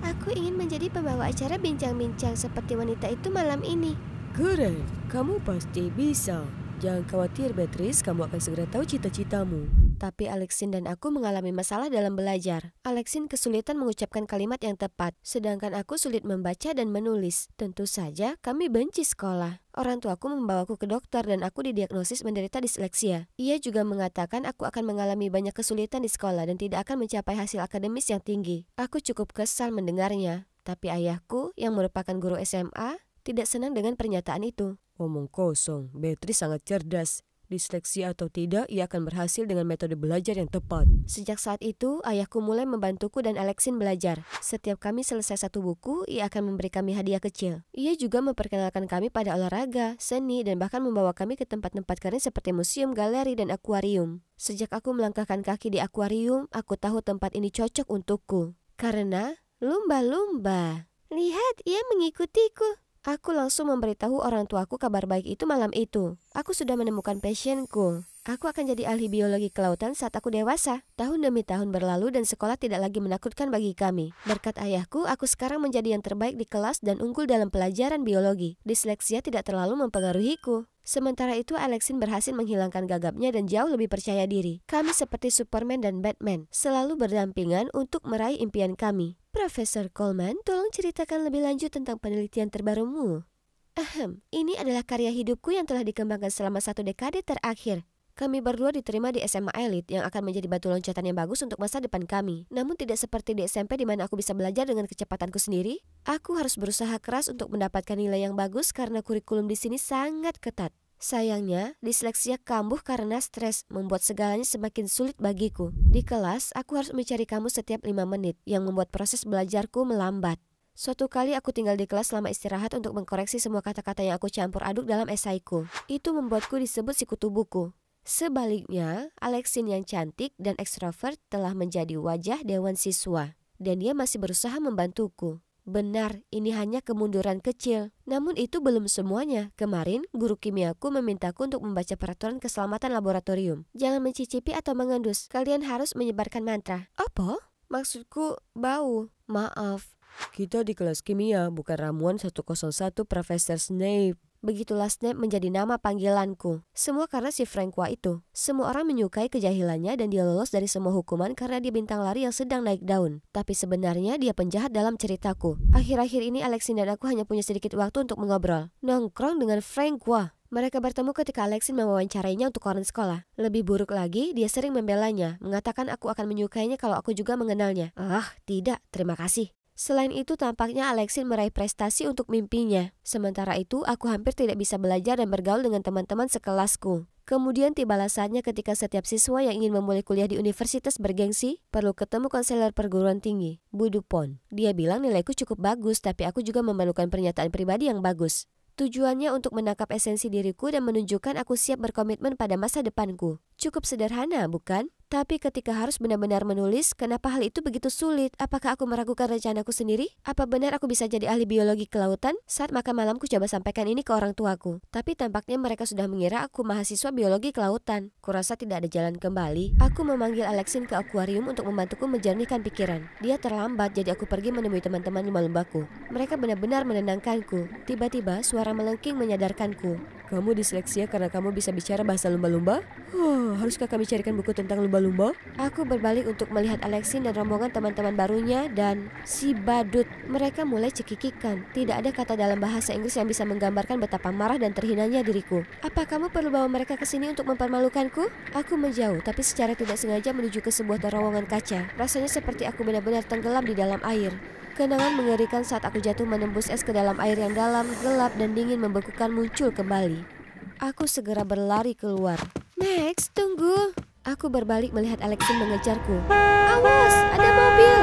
A: aku ingin menjadi pembawa acara bincang-bincang seperti wanita itu malam ini.
B: Keren, kamu pasti bisa. Jangan khawatir Beatrice, kamu akan segera tahu cita-citamu.
A: Tapi Alexine dan aku mengalami masalah dalam belajar. Alexine kesulitan mengucapkan kalimat yang tepat, sedangkan aku sulit membaca dan menulis. Tentu saja kami benci sekolah. Orang tuaku membawaku ke dokter dan aku didiagnosis menderita disleksia. Ia juga mengatakan aku akan mengalami banyak kesulitan di sekolah dan tidak akan mencapai hasil akademis yang tinggi. Aku cukup kesal mendengarnya. Tapi ayahku, yang merupakan guru SMA, tidak senang dengan pernyataan itu.
B: Omong kosong, Beatrice sangat cerdas. Disleksia atau tidak, ia akan berhasil dengan metode belajar yang tepat.
A: Sejak saat itu, ayahku mulai membantuku dan Alexin belajar. Setiap kami selesai satu buku, ia akan memberi kami hadiah kecil. Ia juga memperkenalkan kami pada olahraga, seni, dan bahkan membawa kami ke tempat-tempat keren seperti museum, galeri, dan akuarium. Sejak aku melangkahkan kaki di akuarium, aku tahu tempat ini cocok untukku. Karena lumba-lumba. Lihat, ia mengikutiku. Aku langsung memberitahu orang tuaku kabar baik itu malam itu. Aku sudah menemukan passionku. Aku akan jadi ahli biologi kelautan saat aku dewasa. Tahun demi tahun berlalu dan sekolah tidak lagi menakutkan bagi kami. Berkat ayahku, aku sekarang menjadi yang terbaik di kelas dan unggul dalam pelajaran biologi. Disleksia tidak terlalu mempengaruhiku. Sementara itu, Alexin berhasil menghilangkan gagapnya dan jauh lebih percaya diri. Kami seperti Superman dan Batman, selalu berdampingan untuk meraih impian kami. Profesor Coleman, tolong ceritakan lebih lanjut tentang penelitian terbarumu. Ini adalah karya hidupku yang telah dikembangkan selama 1 dekade terakhir. Kami berdua diterima di SMA Elit yang akan menjadi batu loncatan yang bagus untuk masa depan kami. Namun tidak seperti di SMP di mana aku bisa belajar dengan kecepatanku sendiri. Aku harus berusaha keras untuk mendapatkan nilai yang bagus karena kurikulum di sini sangat ketat. Sayangnya, disleksia kambuh karena stres, membuat segalanya semakin sulit bagiku. Di kelas, aku harus mencari kamu setiap 5 menit, yang membuat proses belajarku melambat. Suatu kali aku tinggal di kelas selama istirahat untuk mengkoreksi semua kata-kata yang aku campur aduk dalam esaiku. Itu membuatku disebut sikutu buku. Sebaliknya, Alexin yang cantik dan ekstrovert telah menjadi wajah dewan siswa. Dan dia masih berusaha membantuku. Benar, ini hanya kemunduran kecil. Namun itu belum semuanya. Kemarin, guru kimiaku memintaku untuk membaca peraturan keselamatan laboratorium. Jangan mencicipi atau mengendus. Kalian harus menyebarkan mantra. Apa? Maksudku, bau. Maaf.
B: Kita di kelas kimia, bukan ramuan 101 Profesor Snape.
A: Begitulah Snape menjadi nama panggilanku. Semua karena si Francois itu. Semua orang menyukai kejahilannya dan dia lolos dari semua hukuman karena dia bintang lari yang sedang naik daun. Tapi sebenarnya dia penjahat dalam ceritaku. Akhir-akhir ini Alexin dan aku hanya punya sedikit waktu untuk mengobrol. Nongkrong dengan Francois. Mereka bertemu ketika Alexin mewawancarainya untuk koran sekolah. Lebih buruk lagi, dia sering membelanya, mengatakan aku akan menyukainya kalau aku juga mengenalnya. Tidak, terima kasih. Selain itu, tampaknya Alexin meraih prestasi untuk mimpinya. Sementara itu, aku hampir tidak bisa belajar dan bergaul dengan teman-teman sekelasku. Kemudian tibalah saatnya ketika setiap siswa yang ingin memulai kuliah di universitas bergengsi perlu ketemu konselor perguruan tinggi, Bu Dupont. Dia bilang nilaiku cukup bagus, tapi aku juga memerlukan pernyataan pribadi yang bagus. Tujuannya untuk menangkap esensi diriku dan menunjukkan aku siap berkomitmen pada masa depanku. Cukup sederhana, bukan? Tapi ketika harus benar-benar menulis, kenapa hal itu begitu sulit? Apakah aku meragukan rencanaku sendiri? Apa benar aku bisa jadi ahli biologi kelautan? Saat makan malam ku coba sampaikan ini ke orang tuaku. Tapi tampaknya mereka sudah mengira aku mahasiswa biologi kelautan. Kurasa tidak ada jalan kembali. Aku memanggil Alexin ke akuarium untuk membantuku menjernihkan pikiran. Dia terlambat, jadi aku pergi menemui teman-teman lumba-lumbaku. Mereka benar-benar menenangkanku. Tiba-tiba suara melengking menyadarkanku.
B: Kamu disleksia karena kamu bisa bicara bahasa lumba-lumba? Haruskah kami carikan buku tentang lumba-lumba?
A: Aku berbalik untuk melihat Alexin dan rombongan teman-teman barunya dan si badut. Mereka mulai cekikikan. Tidak ada kata dalam bahasa Inggris yang bisa menggambarkan betapa marah dan terhinanya diriku. Apa kamu perlu bawa mereka ke sini untuk mempermalukanku? Aku menjauh, tapi secara tidak sengaja menuju ke sebuah terowongan kaca. Rasanya seperti aku benar-benar tenggelam di dalam air. Kenangan mengerikan saat aku jatuh menembus es ke dalam air yang dalam, gelap dan dingin membekukan muncul kembali. Aku segera berlari keluar. Max, tunggu. Aku berbalik melihat Alexin mengejarku. Awas, ada mobil.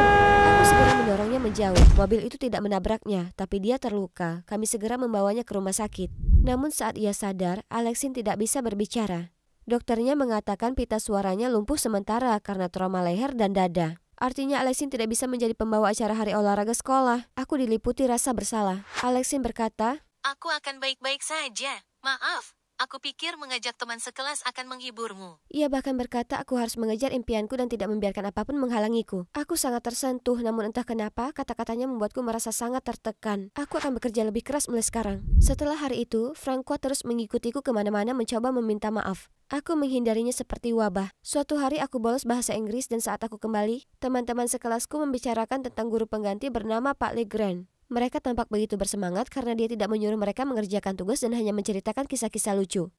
A: Aku segera mendorongnya menjauh. Mobil itu tidak menabraknya, tapi dia terluka. Kami segera membawanya ke rumah sakit. Namun saat ia sadar, Alexin tidak bisa berbicara. Dokternya mengatakan pita suaranya lumpuh sementara karena trauma leher dan dada. Artinya Alexin tidak bisa menjadi pembawa acara hari olahraga sekolah. Aku diliputi rasa bersalah. Alexin berkata,
C: "Aku akan baik-baik saja. Maaf, aku pikir mengajak teman sekelas akan menghiburmu."
A: Ia bahkan berkata aku harus mengejar impianku dan tidak membiarkan apapun menghalangiku. Aku sangat tersentuh, namun entah kenapa kata-katanya membuatku merasa sangat tertekan. Aku akan bekerja lebih keras mulai sekarang. Setelah hari itu, Francois terus mengikutiku kemana-mana mencoba meminta maaf. Aku menghindarinya seperti wabah. Suatu hari aku bolos bahasa Inggris dan saat aku kembali, teman-teman sekelasku membicarakan tentang guru pengganti bernama Pak Legrand. Mereka tampak begitu bersemangat karena dia tidak menyuruh mereka mengerjakan tugas dan hanya menceritakan kisah-kisah lucu.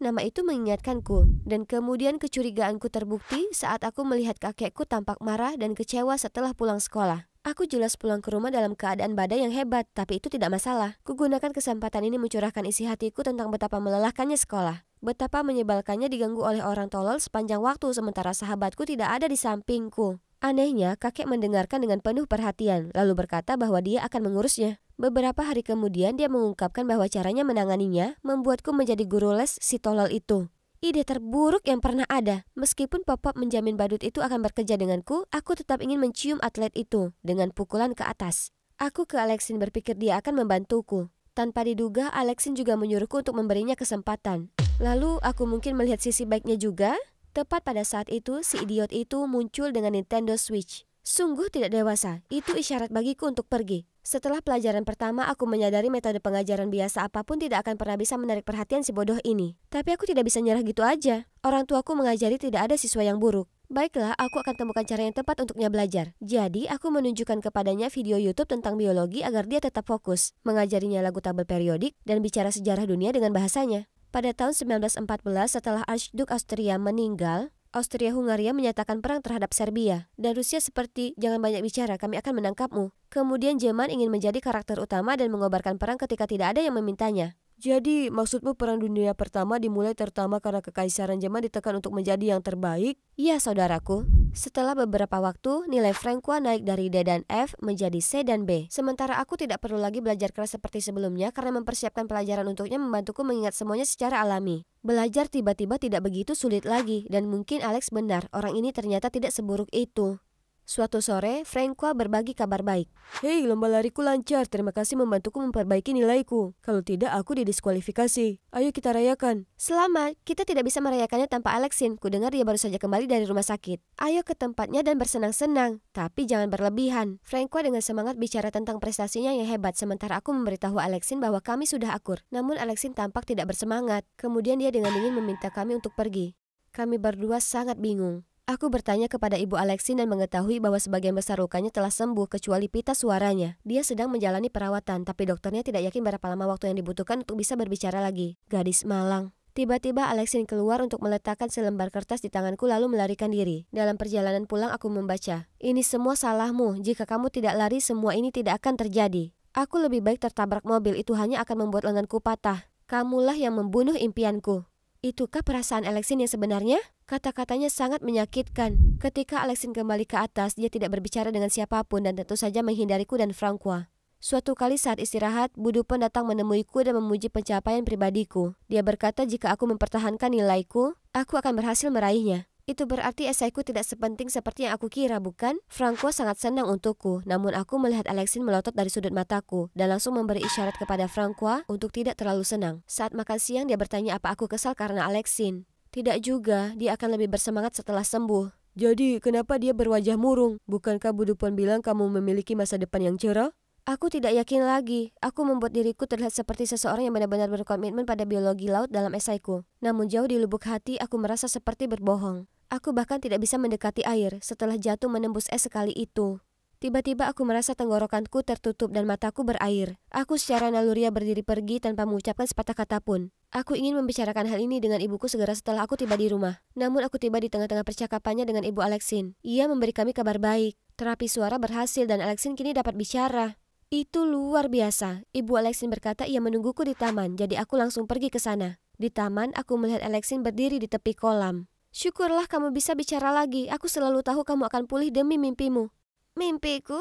A: Nama itu mengingatkanku. Dan kemudian kecurigaanku terbukti saat aku melihat kakekku tampak marah dan kecewa setelah pulang sekolah. Aku jelas pulang ke rumah dalam keadaan badai yang hebat, tapi itu tidak masalah. Kugunakan kesempatan ini mencurahkan isi hatiku tentang betapa melelahkannya sekolah. Betapa menyebalkannya diganggu oleh orang tolol sepanjang waktu sementara sahabatku tidak ada di sampingku. Anehnya, kakek mendengarkan dengan penuh perhatian, lalu berkata bahwa dia akan mengurusnya. Beberapa hari kemudian dia mengungkapkan bahwa caranya menanganinya membuatku menjadi guru les si tolol itu. Ide terburuk yang pernah ada. Meskipun Pop-Pop menjamin badut itu akan bekerja denganku, aku tetap ingin mencium atlet itu dengan pukulan ke atas. Aku ke Alexin berpikir dia akan membantuku. Tanpa diduga, Alexin juga menyuruhku untuk memberinya kesempatan. Lalu aku mungkin melihat sisi baiknya juga. Tepat pada saat itu, si idiot itu muncul dengan Nintendo Switch. Sungguh tidak dewasa, itu isyarat bagiku untuk pergi. Setelah pelajaran pertama, aku menyadari metode pengajaran biasa apapun tidak akan pernah bisa menarik perhatian si bodoh ini. Tapi aku tidak bisa nyerah gitu aja. Orang tuaku mengajari tidak ada siswa yang buruk. Baiklah, aku akan temukan cara yang tepat untuknya belajar. Jadi, aku menunjukkan kepadanya video YouTube tentang biologi agar dia tetap fokus, mengajarinya lagu tabel periodik, dan bicara sejarah dunia dengan bahasanya. Pada tahun 1914, setelah Archduke Austria meninggal, Austria-Hungaria menyatakan perang terhadap Serbia, dan Rusia seperti, jangan banyak bicara, kami akan menangkapmu. Kemudian Jerman ingin menjadi karakter utama dan mengobarkan perang ketika tidak ada yang memintanya.
B: Jadi, maksudmu Perang Dunia Pertama dimulai terutama karena Kekaisaran Jerman ditekan untuk menjadi yang terbaik?
A: Ya, saudaraku. Setelah beberapa waktu, nilai Franqua naik dari D dan F menjadi C dan B. Sementara aku tidak perlu lagi belajar keras seperti sebelumnya karena mempersiapkan pelajaran untuknya membantuku mengingat semuanya secara alami. Belajar tiba-tiba tidak begitu sulit lagi, dan mungkin Alex benar, orang ini ternyata tidak seburuk itu. Suatu sore, Franqua berbagi kabar baik.
B: Hei, lomba lariku lancar. Terima kasih membantuku memperbaiki nilaiku. Kalau tidak, aku didiskualifikasi. Ayo kita rayakan.
A: Selamat, kita tidak bisa merayakannya tanpa Alexin. Kudengar dia baru saja kembali dari rumah sakit. Ayo ke tempatnya dan bersenang-senang. Tapi jangan berlebihan. Franqua dengan semangat bicara tentang prestasinya yang hebat, sementara aku memberitahu Alexin bahwa kami sudah akur. Namun Alexin tampak tidak bersemangat. Kemudian dia dengan dingin meminta kami untuk pergi. Kami berdua sangat bingung. Aku bertanya kepada ibu Alexin dan mengetahui bahwa sebagian besar lukanya telah sembuh kecuali pita suaranya. Dia sedang menjalani perawatan, tapi dokternya tidak yakin berapa lama waktu yang dibutuhkan untuk bisa berbicara lagi. Gadis malang. Tiba-tiba Alexin keluar untuk meletakkan selembar kertas di tanganku lalu melarikan diri. Dalam perjalanan pulang aku membaca, "Ini semua salahmu. Jika kamu tidak lari, semua ini tidak akan terjadi. Aku lebih baik tertabrak mobil, itu hanya akan membuat lenganku patah. Kamulah yang membunuh impianku." Itukah perasaan Alexin yang sebenarnya? Kata-katanya sangat menyakitkan. Ketika Alexin kembali ke atas, dia tidak berbicara dengan siapapun dan tentu saja menghindariku dan Franqua. Suatu kali saat istirahat, Budupon datang menemuiku dan memuji pencapaian pribadiku. Dia berkata jika aku mempertahankan nilaiku, aku akan berhasil meraihnya. Itu berarti esaiku tidak sepenting seperti yang aku kira, bukan? Franqua sangat senang untukku, namun aku melihat Alexin melotot dari sudut mataku dan langsung memberi isyarat kepada Franqua untuk tidak terlalu senang. Saat makan siang dia bertanya apa aku kesal karena Alexin. Tidak juga, dia akan lebih bersemangat setelah sembuh.
B: Jadi, kenapa dia berwajah murung? Bukankah Budupon bilang kamu memiliki masa depan yang cerah?
A: Aku tidak yakin lagi. Aku membuat diriku terlihat seperti seseorang yang benar-benar berkomitmen pada biologi laut dalam esaiku. Namun jauh di lubuk hati aku merasa seperti berbohong. Aku bahkan tidak bisa mendekati air setelah jatuh menembus es sekali itu. Tiba-tiba aku merasa tenggorokanku tertutup dan mataku berair. Aku secara naluriah berdiri pergi tanpa mengucapkan sepatah kata pun. Aku ingin membicarakan hal ini dengan ibuku segera setelah aku tiba di rumah. Namun aku tiba di tengah-tengah percakapannya dengan ibu Alexin. Ia memberi kami kabar baik. Terapi suara berhasil dan Alexin kini dapat bicara. Itu luar biasa. Ibu Alexin berkata ia menungguku di taman, jadi aku langsung pergi ke sana. Di taman, aku melihat Alexin berdiri di tepi kolam. Syukurlah kamu bisa bicara lagi. Aku selalu tahu kamu akan pulih demi mimpimu. Mimpiku?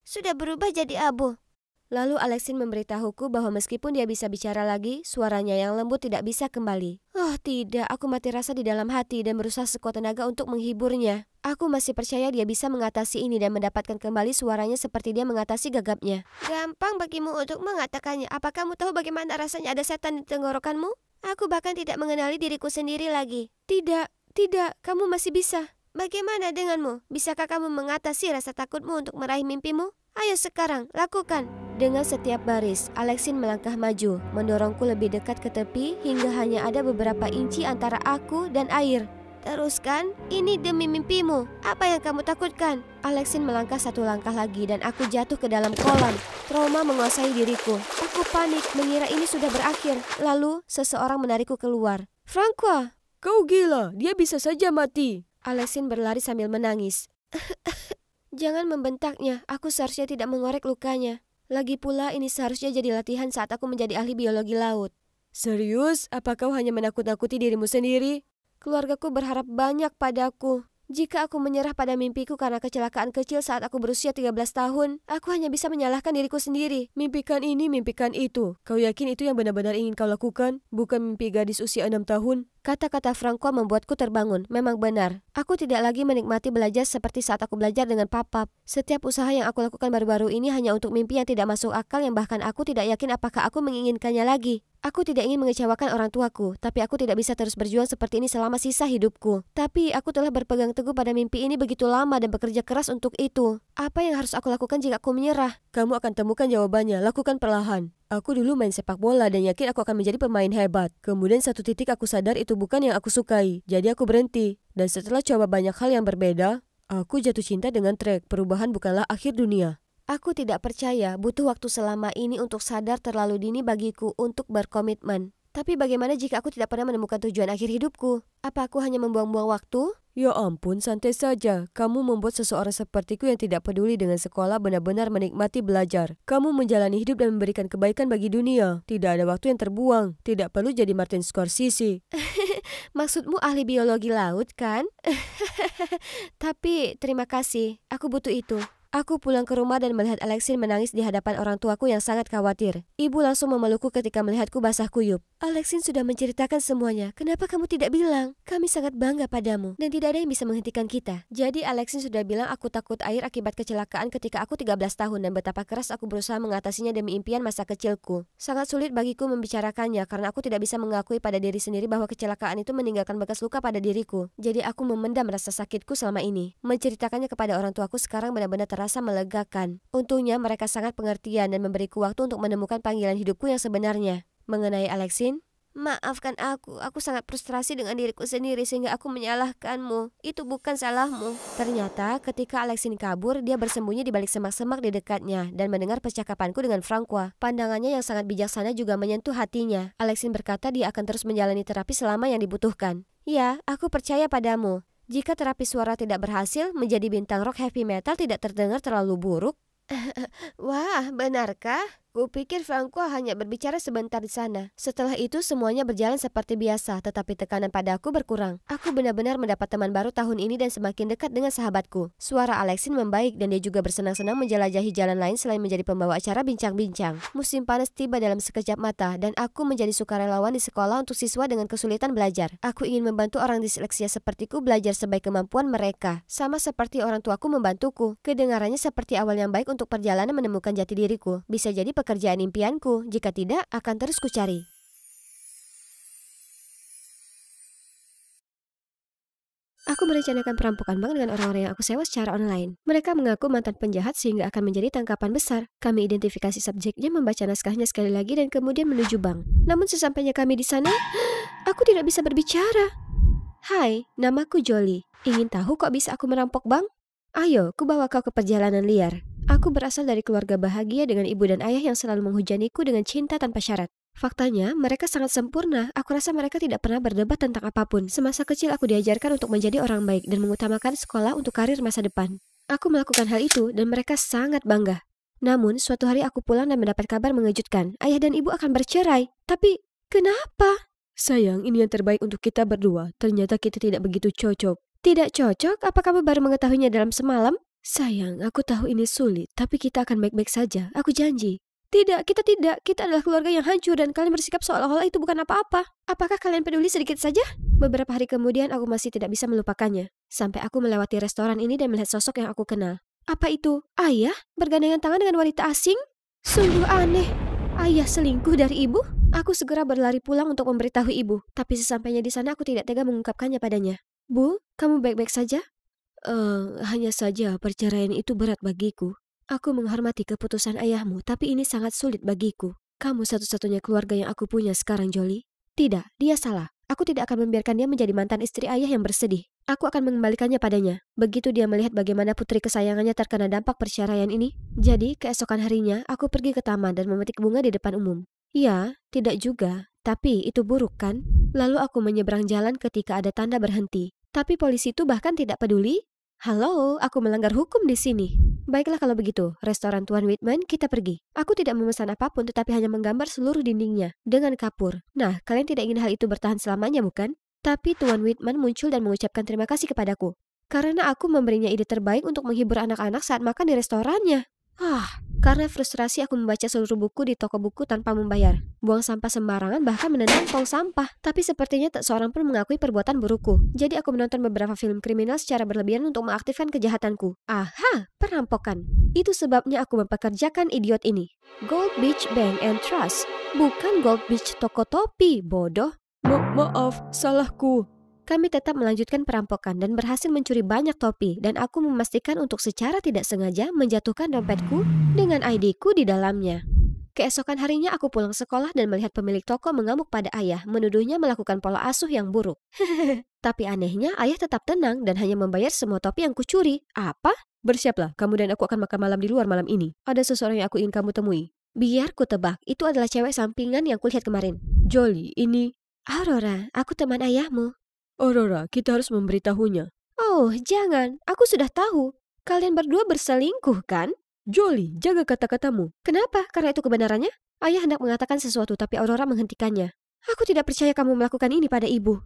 A: Sudah berubah jadi abu. Lalu Alexin memberitahuku bahwa meskipun dia bisa bicara lagi, suaranya yang lembut tidak bisa kembali. Oh tidak, aku mati rasa di dalam hati dan berusaha sekuat tenaga untuk menghiburnya. Aku masih percaya dia bisa mengatasi ini dan mendapatkan kembali suaranya seperti dia mengatasi gagapnya. Gampang bagimu untuk mengatakannya. Apa kamu tahu bagaimana rasanya ada setan di tenggorokanmu? Aku bahkan tidak mengenali diriku sendiri lagi. Tidak, kamu masih bisa. Bagaimana denganmu? Bisakah kamu mengatasi rasa takutmu untuk meraih mimpimu? Ayo sekarang, lakukan. Dengan setiap baris, Alexin melangkah maju, mendorongku lebih dekat ke tepi hingga hanya ada beberapa inci antara aku dan air. Teruskan, ini demi mimpimu. Apa yang kamu takutkan? Alexin melangkah satu langkah lagi dan aku jatuh ke dalam kolam. Trauma menguasai diriku. Aku panik, mengira ini sudah berakhir. Lalu, seseorang menarikku keluar. Franqua!
B: Kau gila, dia bisa saja mati.
A: Alexin berlari sambil menangis. Jangan membentaknya, aku seharusnya tidak mengorek lukanya. Lagi pula ini seharusnya jadi latihan saat aku menjadi ahli biologi laut.
B: Serius? Apa kau hanya menakut-nakuti dirimu sendiri?
A: Keluargaku berharap banyak padaku. Jika aku menyerah pada mimpiku karena kecelakaan kecil saat aku berusia 13 tahun, aku hanya bisa menyalahkan diriku sendiri.
B: Mimpikan ini, mimpikan itu. Kau yakin itu yang benar-benar ingin kau lakukan? Bukan mimpi gadis usia 6 tahun?
A: Kata-kata Francois membuatku terbangun. Memang benar. Aku tidak lagi menikmati belajar seperti saat aku belajar dengan papap. Setiap usaha yang aku lakukan baru-baru ini hanya untuk mimpi yang tidak masuk akal yang bahkan aku tidak yakin apakah aku menginginkannya lagi. Aku tidak ingin mengecewakan orang tuaku, tapi aku tidak bisa terus berjuang seperti ini selama sisa hidupku. Tapi aku telah berpegang teguh pada mimpi ini begitu lama dan bekerja keras untuk itu. Apa yang harus aku lakukan jika aku menyerah?
B: Kamu akan temukan jawabannya, lakukan perlahan. Aku dulu main sepak bola dan yakin aku akan menjadi pemain hebat. Kemudian satu titik aku sadar itu bukan yang aku sukai, jadi aku berhenti. Dan setelah coba banyak hal yang berbeda, aku jatuh cinta dengan trek. Perubahan bukanlah akhir dunia.
A: Aku tidak percaya butuh waktu selama ini untuk sadar terlalu dini bagiku untuk berkomitmen. Tapi bagaimana jika aku tidak pernah menemukan tujuan akhir hidupku? Apa aku hanya membuang-buang waktu?
B: Ya ampun, santai saja. Kamu membuat seseorang sepertiku yang tidak peduli dengan sekolah benar-benar menikmati belajar. Kamu menjalani hidup dan memberikan kebaikan bagi dunia. Tidak ada waktu yang terbuang. Tidak perlu jadi Martin Scorsese.
A: Maksudmu ahli biologi laut, kan? Tapi terima kasih, aku butuh itu. Aku pulang ke rumah dan melihat Alexin menangis di hadapan orang tuaku yang sangat khawatir. Ibu langsung memelukku ketika melihatku basah kuyup. Alexin sudah menceritakan semuanya. Kenapa kamu tidak bilang? Kami sangat bangga padamu dan tidak ada yang bisa menghentikan kita. Jadi Alexin sudah bilang aku takut air akibat kecelakaan ketika aku 13 tahun dan betapa keras aku berusaha mengatasinya demi impian masa kecilku. Sangat sulit bagiku membicarakannya karena aku tidak bisa mengakui pada diri sendiri bahwa kecelakaan itu meninggalkan bekas luka pada diriku. Jadi aku memendam rasa sakitku selama ini. Menceritakannya kepada orang tuaku sekarang benar-benar terasa melegakan. Untungnya mereka sangat pengertian dan memberiku waktu untuk menemukan panggilan hidupku yang sebenarnya. Mengenai Alexin, maafkan aku sangat frustrasi dengan diriku sendiri sehingga aku menyalahkanmu. Itu bukan salahmu. Ternyata ketika Alexin kabur, dia bersembunyi di balik semak-semak di dekatnya dan mendengar percakapanku dengan Francois. Pandangannya yang sangat bijaksana juga menyentuh hatinya. Alexin berkata dia akan terus menjalani terapi selama yang dibutuhkan. Ya, aku percaya padamu. Jika terapi suara tidak berhasil, menjadi bintang rock heavy metal tidak terdengar terlalu buruk. Wah, benarkah? Kupikir Francois hanya berbicara sebentar di sana. Setelah itu semuanya berjalan seperti biasa, tetapi tekanan pada aku berkurang. Aku benar-benar mendapat teman baru tahun ini dan semakin dekat dengan sahabatku. Suara Alexin membaik dan dia juga bersenang-senang menjelajahi jalan lain selain menjadi pembawa acara bincang-bincang. Musim panas tiba dalam sekejap mata dan aku menjadi sukarelawan di sekolah untuk siswa dengan kesulitan belajar. Aku ingin membantu orang disleksia sepertiku belajar sebaik kemampuan mereka. Sama seperti orang tuaku membantuku. Kedengarannya seperti awal yang baik untuk perjalanan menemukan jati diriku. Bisa jadi pekerjaan impianku, jika tidak akan terus kucari. Aku merencanakan perampokan bank dengan orang-orang yang aku sewa secara online. Mereka mengaku mantan penjahat sehingga akan menjadi tangkapan besar. Kami identifikasi subjeknya, membaca naskahnya sekali lagi dan kemudian menuju bank. Namun sesampainya kami di sana, aku tidak bisa berbicara. Hai, namaku Jolie. Ingin tahu kok bisa aku merampok bank? Ayo, kubawa kau ke perjalanan liar. Aku berasal dari keluarga bahagia dengan ibu dan ayah yang selalu menghujaniku dengan cinta tanpa syarat. Faktanya, mereka sangat sempurna. Aku rasa mereka tidak pernah berdebat tentang apapun. Semasa kecil aku diajarkan untuk menjadi orang baik dan mengutamakan sekolah untuk karir masa depan. Aku melakukan hal itu dan mereka sangat bangga. Namun, suatu hari aku pulang dan mendapat kabar mengejutkan. Ayah dan ibu akan bercerai. Tapi, kenapa?
B: Sayang, ini yang terbaik untuk kita berdua. Ternyata kita tidak begitu cocok.
A: Tidak cocok? Apa kamu baru mengetahuinya dalam semalam?
B: Sayang, aku tahu ini sulit, tapi kita akan baik-baik saja. Aku janji.
A: Tidak, kita tidak. Kita adalah keluarga yang hancur dan kalian bersikap seolah-olah itu bukan apa-apa. Apakah kalian peduli sedikit saja? Beberapa hari kemudian aku masih tidak bisa melupakannya. Sampai aku melewati restoran ini dan melihat sosok yang aku kenal. Apa itu? Ayah? Bergandengan tangan dengan wanita asing? Sungguh aneh. Ayah selingkuh dari ibu? Aku segera berlari pulang untuk memberitahu ibu. Tapi sesampainya di sana aku tidak tega mengungkapkannya padanya. Bu, kamu baik-baik saja?
B: Hanya saja perceraian itu berat bagiku. Aku menghormati keputusan ayahmu, tapi ini sangat sulit bagiku. Kamu satu-satunya keluarga yang aku punya sekarang, Jolie.
A: Tidak, dia salah. Aku tidak akan membiarkan dia menjadi mantan istri ayah yang bersedih. Aku akan mengembalikannya padanya. Begitu dia melihat bagaimana putri kesayangannya terkena dampak perceraian ini. Jadi, keesokan harinya, aku pergi ke taman dan memetik bunga di depan umum. Ya, tidak juga. Tapi itu buruk kan? Lalu aku menyeberang jalan ketika ada tanda berhenti. Tapi polisi itu bahkan tidak peduli. Halo, aku melanggar hukum di sini. Baiklah kalau begitu, restoran Tuan Whitman kita pergi. Aku tidak memesan apapun tetapi hanya menggambar seluruh dindingnya dengan kapur. Nah, kalian tidak ingin hal itu bertahan selamanya bukan? Tapi Tuan Whitman muncul dan mengucapkan terima kasih kepadaku. Karena aku memberinya ide terbaik untuk menghibur anak-anak saat makan di restorannya. Karena frustrasi aku membaca seluruh buku di toko buku tanpa membayar. Buang sampah sembarangan bahkan menendang tong sampah. Tapi sepertinya tak seorang pun mengakui perbuatan burukku. Jadi aku menonton beberapa film kriminal secara berlebihan untuk mengaktifkan kejahatanku. Aha, perampokan. Itu sebabnya aku mempekerjakan idiot ini. Gold Beach Bank and Trust. Bukan Gold Beach toko topi, bodoh.
B: Maaf, salahku.
A: Kami tetap melanjutkan perampokan dan berhasil mencuri banyak topi dan aku memastikan untuk secara tidak sengaja menjatuhkan dompetku dengan ID-ku di dalamnya. Keesokan harinya aku pulang sekolah dan melihat pemilik toko mengamuk pada ayah, menuduhnya melakukan pola asuh yang buruk. Tapi anehnya ayah tetap tenang dan hanya membayar semua topi yang kucuri. Apa?
B: Bersiaplah, kamu dan aku akan makan malam di luar malam ini. Ada seseorang yang aku ingin kamu temui.
A: Biar ku tebak, itu adalah cewek sampingan yang kulihat kemarin.
B: Jolie, ini...
A: Aurora, aku teman ayahmu.
B: Aurora, kita harus memberitahunya.
A: Oh, jangan. Aku sudah tahu. Kalian berdua berselingkuh, kan?
B: Jolie, jaga kata-katamu.
A: Kenapa? Karena itu kebenarannya? Ayah hendak mengatakan sesuatu tapi Aurora menghentikannya. Aku tidak percaya kamu melakukan ini pada ibu.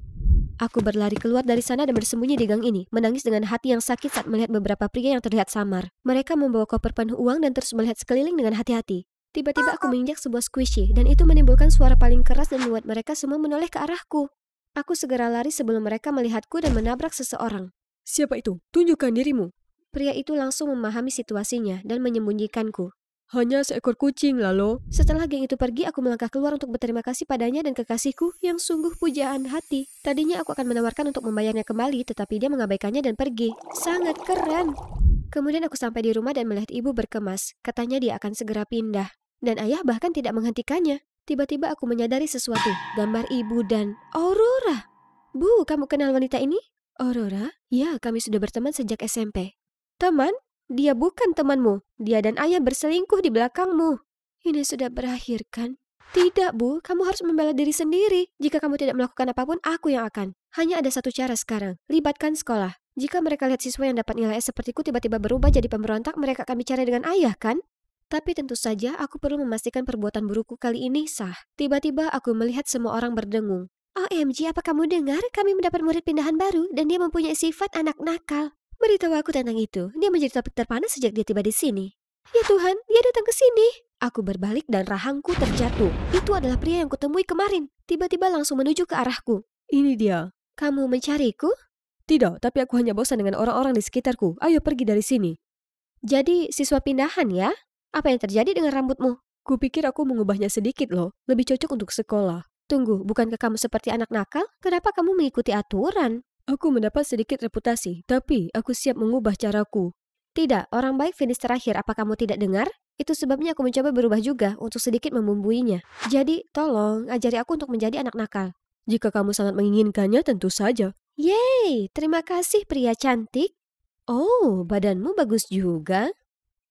A: Aku berlari keluar dari sana dan bersembunyi di gang ini, menangis dengan hati yang sakit saat melihat beberapa pria yang terlihat samar. Mereka membawa koper penuh uang dan terus melihat sekeliling dengan hati-hati. Tiba-tiba aku menginjak sebuah squishy dan itu menimbulkan suara paling keras dan membuat mereka semua menoleh ke arahku. Aku segera lari sebelum mereka melihatku dan menabrak seseorang.
B: Siapa itu? Tunjukkan dirimu.
A: Pria itu langsung memahami situasinya dan menyembunyikanku.
B: Hanya seekor kucing, Lalo.
A: Setelah geng itu pergi, aku melangkah keluar untuk berterima kasih padanya dan kekasihku yang sungguh pujaan hati. Tadinya aku akan menawarkan untuk membayarnya kembali, tetapi dia mengabaikannya dan pergi. Sangat keren. Kemudian aku sampai di rumah dan melihat ibu berkemas. Katanya dia akan segera pindah. Dan ayah bahkan tidak menghentikannya. Tiba-tiba aku menyadari sesuatu, gambar ibu dan Aurora. Bu, kamu kenal wanita ini? Aurora? Ya, kami sudah berteman sejak SMP. Teman? Dia bukan temanmu. Dia dan ayah berselingkuh di belakangmu. Ini sudah berakhir, kan? Tidak, Bu. Kamu harus membela diri sendiri. Jika kamu tidak melakukan apapun, aku yang akan. Hanya ada satu cara sekarang. Libatkan sekolah. Jika mereka lihat siswa yang dapat nilai S sepertiku tiba-tiba berubah jadi pemberontak, mereka akan bicara dengan ayah, kan? Tapi tentu saja aku perlu memastikan perbuatan burukku kali ini sah. Tiba-tiba aku melihat semua orang berdengung. OMG, apa kamu dengar? Kami mendapat murid pindahan baru dan dia mempunyai sifat anak nakal. Beritahu aku tentang itu. Dia menjadi topik terpanas sejak dia tiba di sini. Ya Tuhan, dia datang ke sini. Aku berbalik dan rahangku terjatuh. Itu adalah pria yang kutemui kemarin. Tiba-tiba langsung menuju ke arahku.
B: Ini dia.
A: Kamu mencariku?
B: Tidak, tapi aku hanya bosan dengan orang-orang di sekitarku. Ayo pergi dari sini.
A: Jadi siswa pindahan ya? Apa yang terjadi dengan rambutmu?
B: Kupikir aku mengubahnya sedikit loh. Lebih cocok untuk sekolah.
A: Tunggu, bukankah kamu seperti anak nakal? Kenapa kamu mengikuti aturan?
B: Aku mendapat sedikit reputasi, tapi aku siap mengubah caraku.
A: Tidak, orang baik finish terakhir. Apa kamu tidak dengar? Itu sebabnya aku mencoba berubah juga untuk sedikit membumbuinya. Jadi, tolong ajari aku untuk menjadi anak nakal.
B: Jika kamu sangat menginginkannya, tentu saja.
A: Yeay, terima kasih pria cantik. Oh, badanmu bagus juga.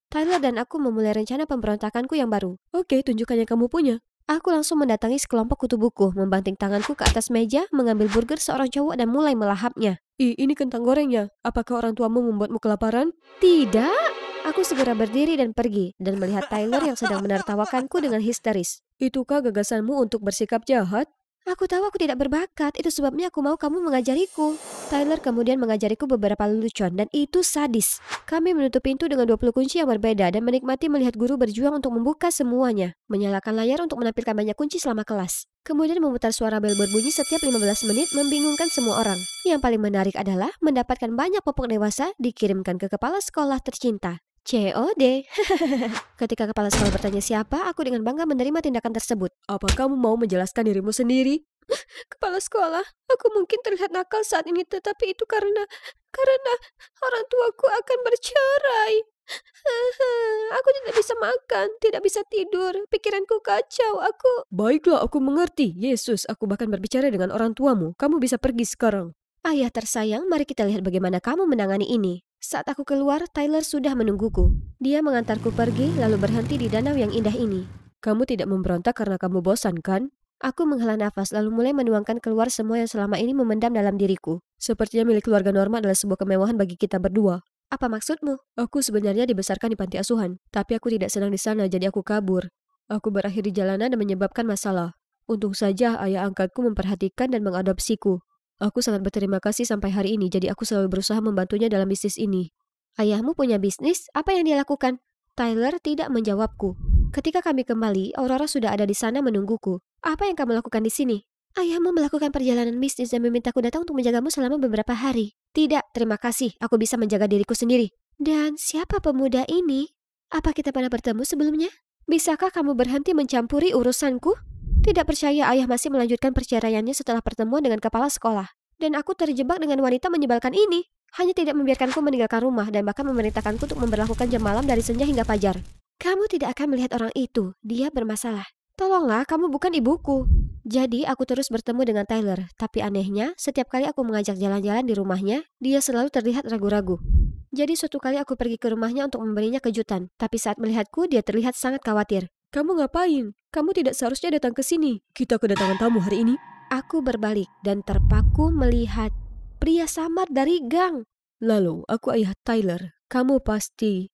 A: Tyler dan aku memulai rencana pemberontakanku yang baru.
B: Oke, tunjukkan yang kamu punya.
A: Aku langsung mendatangi sekelompok kutu buku, membanting tanganku ke atas meja, mengambil burger seorang cowok dan mulai melahapnya.
B: Ini kentang gorengnya. Apakah orang tuamu membuatmu kelaparan?
A: Tidak. Aku segera berdiri dan pergi, dan melihat Tyler yang sedang menertawakanku dengan histeris.
B: Itukah gagasanmu untuk bersikap jahat?
A: Aku tahu aku tidak berbakat, itu sebabnya aku mau kamu mengajariku. Tyler kemudian mengajariku beberapa lelucon, dan itu sadis. Kami menutup pintu dengan 20 kunci yang berbeda dan menikmati melihat guru berjuang untuk membuka semuanya. Menyalakan layar untuk menampilkan banyak kunci selama kelas. Kemudian memutar suara bel berbunyi setiap 15 menit membingungkan semua orang. Yang paling menarik adalah mendapatkan banyak popok dewasa dikirimkan ke kepala sekolah tercinta. COD. Ketika kepala sekolah bertanya siapa, aku dengan bangga menerima tindakan tersebut.
B: Apa kamu mau menjelaskan dirimu sendiri?
A: Kepala sekolah, aku mungkin terlihat nakal saat ini, tetapi itu karena orang tuaku akan bercerai. Aku tidak bisa makan, tidak bisa tidur, pikiranku kacau, aku...
B: Baiklah, aku mengerti. Yesus, aku bahkan berbicara dengan orang tuamu. Kamu bisa pergi sekarang.
A: Ayah tersayang, mari kita lihat bagaimana kamu menangani ini. Saat aku keluar, Tyler sudah menungguku. Dia mengantarku pergi, lalu berhenti di danau yang indah ini.
B: Kamu tidak memberontak karena kamu bosan, kan?
A: Aku menghela nafas, lalu mulai menuangkan keluar semua yang selama ini memendam dalam diriku.
B: Sepertinya milik keluarga Norma adalah sebuah kemewahan bagi kita berdua.
A: Apa maksudmu?
B: Aku sebenarnya dibesarkan di panti asuhan, tapi aku tidak senang di sana jadi aku kabur. Aku berakhir di jalanan dan menyebabkan masalah. Untung saja ayah angkatku memperhatikan dan mengadopsiku. Aku sangat berterima kasih sampai hari ini, jadi aku selalu berusaha membantunya dalam bisnis ini.
A: Ayahmu punya bisnis? Apa yang dia lakukan? Tyler tidak menjawabku. Ketika kami kembali, Aurora sudah ada di sana menungguku. Apa yang kamu lakukan di sini? Ayahmu melakukan perjalanan bisnis dan memintaku datang untuk menjagamu selama beberapa hari. Tidak, terima kasih. Aku bisa menjaga diriku sendiri. Dan siapa pemuda ini? Apa kita pernah bertemu sebelumnya? Bisakah kamu berhenti mencampuri urusanku? Tidak percaya ayah masih melanjutkan perceraiannya setelah pertemuan dengan kepala sekolah. Dan aku terjebak dengan wanita menyebalkan ini. Hanya tidak membiarkanku meninggalkan rumah dan bahkan memerintahkanku untuk memberlakukan jam malam dari senja hingga fajar. Kamu tidak akan melihat orang itu. Dia bermasalah. Tolonglah, kamu bukan ibuku. Jadi aku terus bertemu dengan Tyler. Tapi anehnya, setiap kali aku mengajak jalan-jalan di rumahnya, dia selalu terlihat ragu-ragu. Jadi suatu kali aku pergi ke rumahnya untuk memberinya kejutan. Tapi saat melihatku, dia terlihat sangat khawatir.
B: Kamu ngapain? Kamu tidak seharusnya datang ke sini. Kita kedatangan tamu hari ini.
A: Aku berbalik dan terpaku melihat pria samar dari gang.
B: Lalu, aku ayah Tyler. Kamu pasti...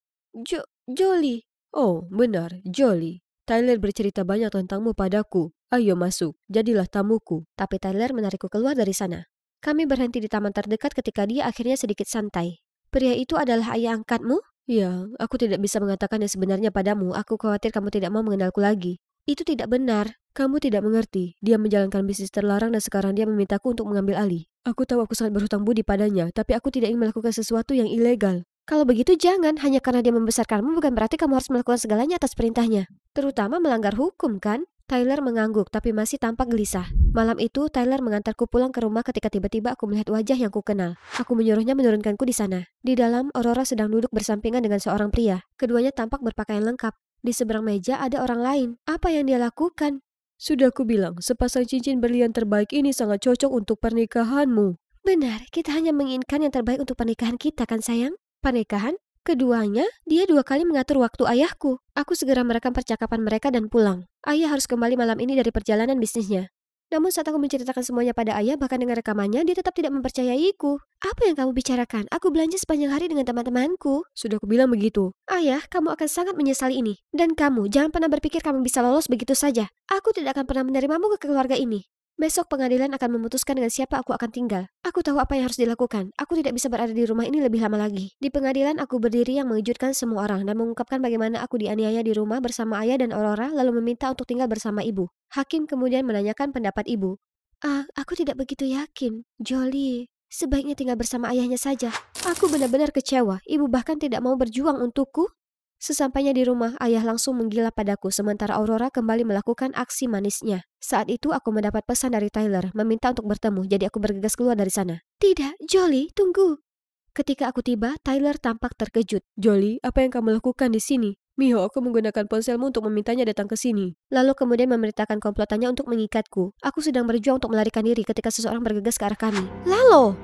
A: Jolie.
B: Oh, benar, Jolie. Tyler bercerita banyak tentangmu padaku. Ayo masuk, jadilah tamuku.
A: Tapi Tyler menarikku keluar dari sana. Kami berhenti di taman terdekat ketika dia akhirnya sedikit santai. Pria itu adalah ayah angkatmu?
B: Ya, aku tidak bisa mengatakan yang sebenarnya padamu. Aku khawatir kamu tidak mau mengenalku lagi.
A: Itu tidak benar.
B: Kamu tidak mengerti. Dia menjalankan bisnis terlarang dan sekarang dia memintaku untuk mengambil alih. Aku tahu aku sangat berhutang budi padanya, tapi aku tidak ingin melakukan sesuatu yang ilegal.
A: Kalau begitu jangan, hanya karena dia membesarkanmu bukan berarti kamu harus melakukan segalanya atas perintahnya. Terutama melanggar hukum, kan? Tyler mengangguk tapi masih tampak gelisah. Malam itu, Tyler mengantarku pulang ke rumah ketika tiba-tiba aku melihat wajah yang kukenal. Aku menyuruhnya menurunkanku di sana. Di dalam, Aurora sedang duduk bersampingan dengan seorang pria. Keduanya tampak berpakaian lengkap. Di seberang meja ada orang lain. Apa yang dia lakukan?
B: Sudah aku bilang, sepasang cincin berlian terbaik ini sangat cocok untuk pernikahanmu.
A: Benar, kita hanya menginginkan yang terbaik untuk pernikahan kita, kan sayang? Pernikahan? Keduanya, dia 2 kali mengatur waktu ayahku. Aku segera merekam percakapan mereka dan pulang. Ayah harus kembali malam ini dari perjalanan bisnisnya. Namun saat aku menceritakan semuanya pada ayah, bahkan dengan rekamannya, dia tetap tidak mempercayaiku. Apa yang kamu bicarakan? Aku belanja sepanjang hari dengan teman-temanku.
B: Sudah aku bilang begitu.
A: Ayah, kamu akan sangat menyesali ini. Dan kamu, jangan pernah berpikir kamu bisa lolos begitu saja. Aku tidak akan pernah menerimamu ke keluarga ini. Besok pengadilan akan memutuskan dengan siapa aku akan tinggal. Aku tahu apa yang harus dilakukan. Aku tidak bisa berada di rumah ini lebih lama lagi. Di pengadilan aku berdiri yang mengejutkan semua orang dan mengungkapkan bagaimana aku dianiaya di rumah bersama ayah dan Aurora lalu meminta untuk tinggal bersama ibu. Hakim kemudian menanyakan pendapat ibu. Aku tidak begitu yakin. Jolie, sebaiknya tinggal bersama ayahnya saja. Aku benar-benar kecewa. Ibu bahkan tidak mau berjuang untukku. Sesampainya di rumah, ayah langsung menggila padaku sementara Aurora kembali melakukan aksi manisnya. Saat itu aku mendapat pesan dari Tyler, meminta untuk bertemu, jadi aku bergegas keluar dari sana. Tidak, Jolie, tunggu. Ketika aku tiba, Tyler tampak terkejut.
B: Jolie, apa yang kamu lakukan di sini? Miho, aku menggunakan ponselmu untuk memintanya datang ke sini.
A: Lalu kemudian memberitakan komplotannya untuk mengikatku. Aku sedang berjuang untuk melarikan diri ketika seseorang bergegas ke arah kami. Lalo!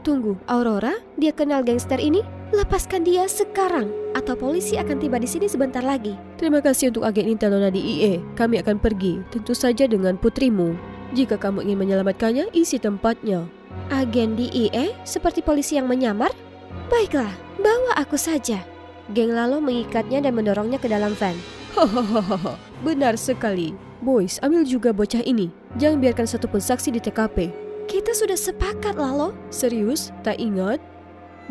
A: Tunggu, Aurora? Dia kenal gangster ini? Lepaskan dia sekarang, atau polisi akan tiba di sini sebentar lagi.
B: Terima kasih untuk agen intel Nona di IE. Kami akan pergi, tentu saja dengan putrimu. Jika kamu ingin menyelamatkannya, isi tempatnya.
A: Agen di IE? Seperti polisi yang menyamar? Baiklah, bawa aku saja. Geng Lalo mengikatnya dan mendorongnya ke dalam van.
B: Hahaha, benar sekali. Boys, ambil juga bocah ini. Jangan biarkan satupun saksi di TKP.
A: Kita sudah sepakat, Lalo.
B: Serius? Tak ingat?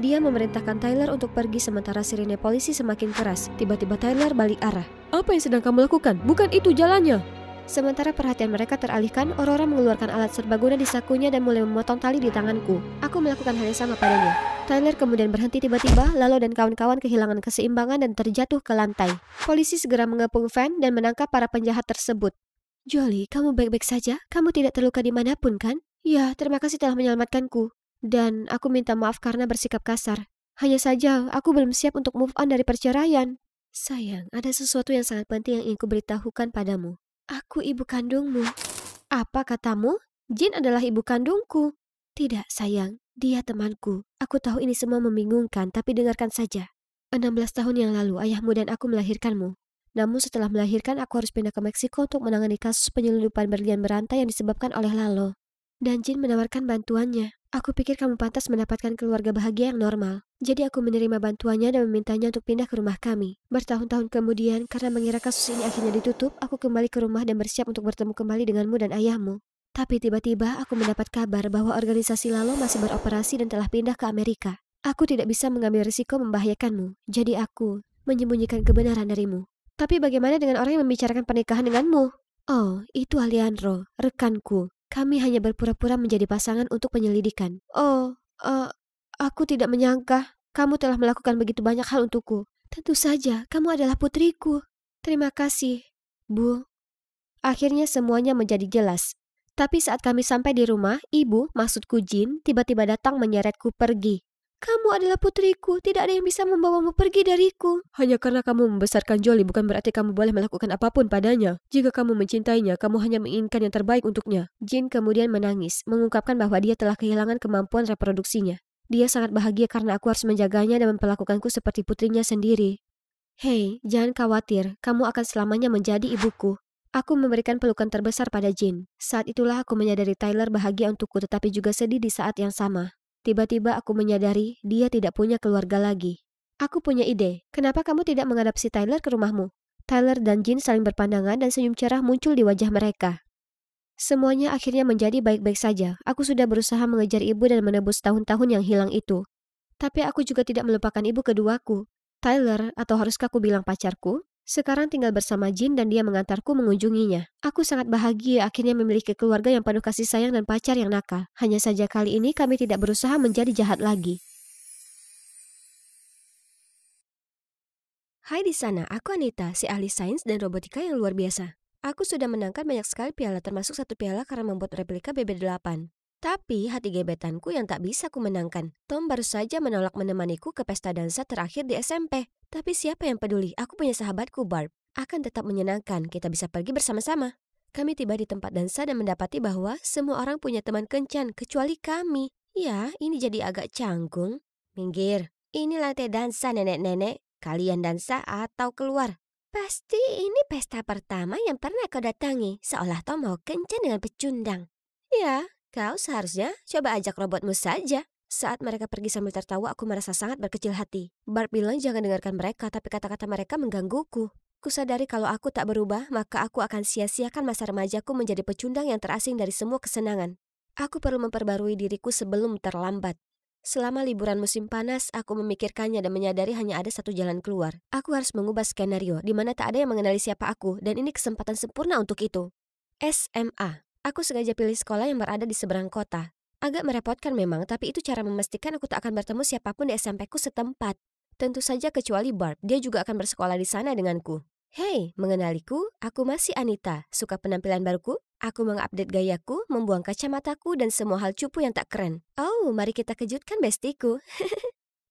A: Dia memerintahkan Tyler untuk pergi sementara sirine polisi semakin keras. Tiba-tiba Tyler balik arah.
B: Apa yang sedang kamu lakukan? Bukan itu jalannya.
A: Sementara perhatian mereka teralihkan, Aurora mengeluarkan alat serbaguna di sakunya dan mulai memotong tali di tanganku. Aku melakukan hal yang sama padanya. Tyler kemudian berhenti tiba-tiba, Lalo dan kawan-kawan kehilangan keseimbangan dan terjatuh ke lantai. Polisi segera mengepung van dan menangkap para penjahat tersebut. Jolie, kamu baik-baik saja? Kamu tidak terluka dimanapun, kan? Ya, terima kasih telah menyelamatkanku. Dan aku minta maaf karena bersikap kasar. Hanya saja, aku belum siap untuk move on dari perceraian. Sayang, ada sesuatu yang sangat penting yang ingin kuberitahukan padamu. Aku ibu kandungmu. Apa katamu? Jin adalah ibu kandungku. Tidak, sayang. Dia temanku. Aku tahu ini semua membingungkan, tapi dengarkan saja. 16 tahun yang lalu, ayahmu dan aku melahirkanmu. Namun setelah melahirkan, aku harus pindah ke Meksiko untuk menangani kasus penyelundupan berlian berantai yang disebabkan oleh Lalo. Dan Jin menawarkan bantuannya. Aku pikir kamu pantas mendapatkan keluarga bahagia yang normal. Jadi aku menerima bantuannya dan memintanya untuk pindah ke rumah kami. Bertahun-tahun kemudian, karena mengira kasus ini akhirnya ditutup, aku kembali ke rumah dan bersiap untuk bertemu kembali denganmu dan ayahmu. Tapi tiba-tiba aku mendapat kabar bahwa organisasi Lalo masih beroperasi dan telah pindah ke Amerika. Aku tidak bisa mengambil risiko membahayakanmu, jadi aku menyembunyikan kebenaran darimu. Tapi bagaimana dengan orang yang membicarakan pernikahan denganmu? Oh, itu Alejandro, rekanku. Kami hanya berpura-pura menjadi pasangan untuk penyelidikan. Oh, aku tidak menyangka kamu telah melakukan begitu banyak hal untukku. Tentu saja, kamu adalah putriku. Terima kasih, Bu. Akhirnya semuanya menjadi jelas. Tapi saat kami sampai di rumah, ibu, maksudku Jin, tiba-tiba datang menyeretku pergi. Kamu adalah putriku, tidak ada yang bisa membawamu pergi dariku.
B: Hanya karena kamu membesarkan Jolie bukan berarti kamu boleh melakukan apapun padanya. Jika kamu mencintainya, kamu hanya menginginkan yang terbaik untuknya.
A: Jin kemudian menangis, mengungkapkan bahwa dia telah kehilangan kemampuan reproduksinya. Dia sangat bahagia karena aku harus menjaganya dan memperlakukanku seperti putrinya sendiri. Hei, jangan khawatir, kamu akan selamanya menjadi ibuku. Aku memberikan pelukan terbesar pada Jin. Saat itulah aku menyadari Tyler bahagia untukku tetapi juga sedih di saat yang sama. Tiba-tiba aku menyadari dia tidak punya keluarga lagi. Aku punya ide, kenapa kamu tidak mengadopsi Tyler ke rumahmu? Tyler dan Jin saling berpandangan dan senyum cerah muncul di wajah mereka. Semuanya akhirnya menjadi baik-baik saja. Aku sudah berusaha mengejar ibu dan menebus tahun-tahun yang hilang itu. Tapi aku juga tidak melupakan ibu keduaku. Tyler, atau haruskah aku bilang pacarku, sekarang tinggal bersama Jin dan dia mengantarku mengunjunginya. Aku sangat bahagia akhirnya memiliki keluarga yang penuh kasih sayang dan pacar yang nakal. Hanya saja kali ini kami tidak berusaha menjadi jahat lagi. Hai di sana, aku Anita, si ahli sains dan robotika yang luar biasa. Aku sudah menangkan banyak sekali piala termasuk satu piala karena membuat replika BB-8. Tapi hati gebetanku yang tak bisa ku menangkan. Tom baru saja menolak menemaniku ke pesta dansa terakhir di SMP. Tapi siapa yang peduli, aku punya sahabatku Barb. Akan tetap menyenangkan, kita bisa pergi bersama-sama. Kami tiba di tempat dansa dan mendapati bahwa semua orang punya teman kencan, kecuali kami. Ya, ini jadi agak canggung. Minggir, ini lantai dansa nenek-nenek. Kalian dansa atau keluar. Pasti ini pesta pertama yang pernah kau datangi, seolah Tom mau kencan dengan pecundang. Ya, kau seharusnya coba ajak robotmu saja. Saat mereka pergi sambil tertawa, aku merasa sangat berkecil hati. Barb bilang jangan dengarkan mereka, tapi kata-kata mereka menggangguku. Kusadari kalau aku tak berubah, maka aku akan sia-siakan masa remajaku menjadi pecundang yang terasing dari semua kesenangan. Aku perlu memperbarui diriku sebelum terlambat. Selama liburan musim panas, aku memikirkannya dan menyadari hanya ada satu jalan keluar. Aku harus mengubah skenario, di mana tak ada yang mengenali siapa aku, dan ini kesempatan sempurna untuk itu. SMA. Aku sengaja pilih sekolah yang berada di seberang kota. Agak merepotkan memang, tapi itu cara memastikan aku tak akan bertemu siapapun di SMP-ku setempat. Tentu saja kecuali Barb, dia juga akan bersekolah di sana denganku. Hei, mengenaliku, aku masih Anita. Suka penampilan baruku? Aku mengupdate gayaku, membuang kacamataku, dan semua hal cupu yang tak keren. Oh, mari kita kejutkan bestiku.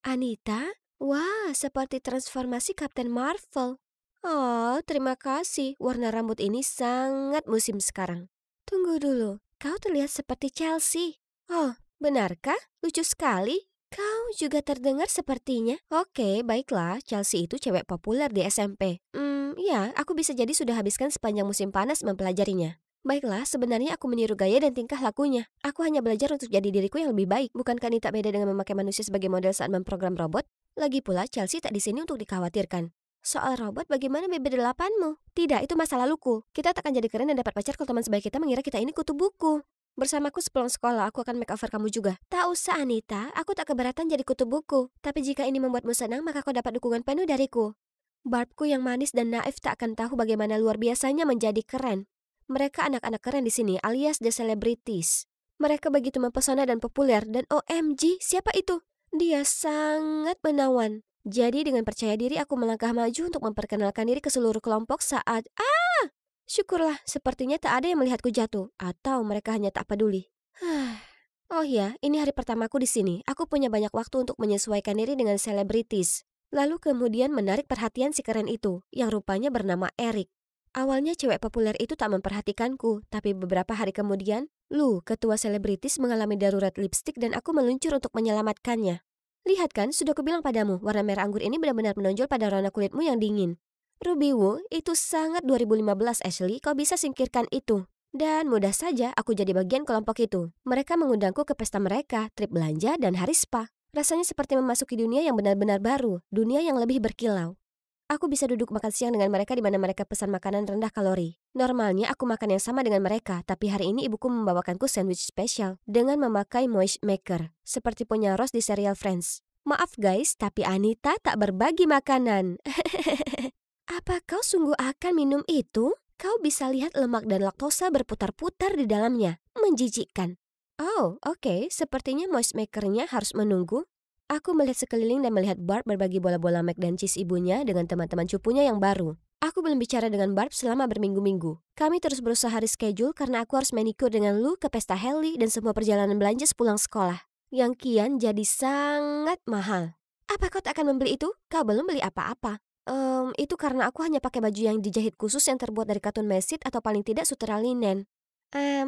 A: Anita? Wah, seperti transformasi Kapten Marvel. Oh, terima kasih. Warna rambut ini sangat musim sekarang. Tunggu dulu, kau terlihat seperti Chelsea. Oh, benarkah? Lucu sekali. Kau juga terdengar sepertinya. Oke, baiklah. Chelsea itu cewek populer di SMP. Ya, aku bisa jadi sudah habiskan sepanjang musim panas mempelajarinya. Baiklah, sebenarnya aku meniru gaya dan tingkah lakunya. Aku hanya belajar untuk jadi diriku yang lebih baik. Bukankah ini tak beda dengan memakai manusia sebagai model saat memprogram robot? Lagi pula, Chelsea tak di sini untuk dikhawatirkan. Soal robot, bagaimana BB-8-mu? Tidak, itu masa laluku. Kita takkan jadi keren dan dapat pacar kalau teman sebaik kita mengira kita ini kutu buku. Bersamaku sepulang sekolah, aku akan makeover kamu juga. Tak usah, Anita. Aku tak keberatan jadi kutu buku. Tapi jika ini membuatmu senang, maka kau dapat dukungan penuh dariku. Barbku yang manis dan naif tak akan tahu bagaimana luar biasanya menjadi keren. Mereka anak-anak keren di sini, alias the celebrities. Mereka begitu mempesona dan populer, dan OMG, siapa itu? Dia sangat menawan. Jadi dengan percaya diri aku melangkah maju untuk memperkenalkan diri ke seluruh kelompok saat... Syukurlah, sepertinya tak ada yang melihatku jatuh. Atau mereka hanya tak peduli. Oh ya, ini hari pertamaku di sini. Aku punya banyak waktu untuk menyesuaikan diri dengan selebritis. Lalu kemudian menarik perhatian si keren itu, yang rupanya bernama Eric. Awalnya cewek populer itu tak memperhatikanku, tapi beberapa hari kemudian, Lu, ketua selebritis mengalami darurat lipstik dan aku meluncur untuk menyelamatkannya. Lihat kan, sudah kubilang padamu, warna merah anggur ini benar-benar menonjol pada warna kulitmu yang dingin. Ruby Woo, itu sangat 2015 Ashley, kau bisa singkirkan itu. Dan mudah saja aku jadi bagian kelompok itu. Mereka mengundangku ke pesta mereka, trip belanja, dan hari spa. Rasanya seperti memasuki dunia yang benar-benar baru, dunia yang lebih berkilau. Aku bisa duduk makan siang dengan mereka di mana mereka pesan makanan rendah kalori. Normalnya aku makan yang sama dengan mereka, tapi hari ini ibuku membawakanku sandwich spesial dengan memakai moist maker, seperti punya Ross di serial Friends. Maaf guys, tapi Anita tak berbagi makanan. Apa kau sungguh akan minum itu? Kau bisa lihat lemak dan laktosa berputar-putar di dalamnya. Menjijikkan. Oh, oke. Sepertinya moist makernya harus menunggu. Aku melihat sekeliling dan melihat Barb berbagi bola-bola mac dan cheese ibunya dengan teman-teman cupunya yang baru. Aku belum bicara dengan Barb selama berminggu-minggu. Kami terus berusaha reschedule karena aku harus manicure dengan Lou ke pesta Haley dan semua perjalanan belanja sepulang sekolah. Yang kian jadi sangat mahal. Apa kau tak akan membeli itu? Kau belum beli apa-apa. Itu karena aku hanya pakai baju yang dijahit khusus yang terbuat dari katun mesit atau paling tidak sutera linen.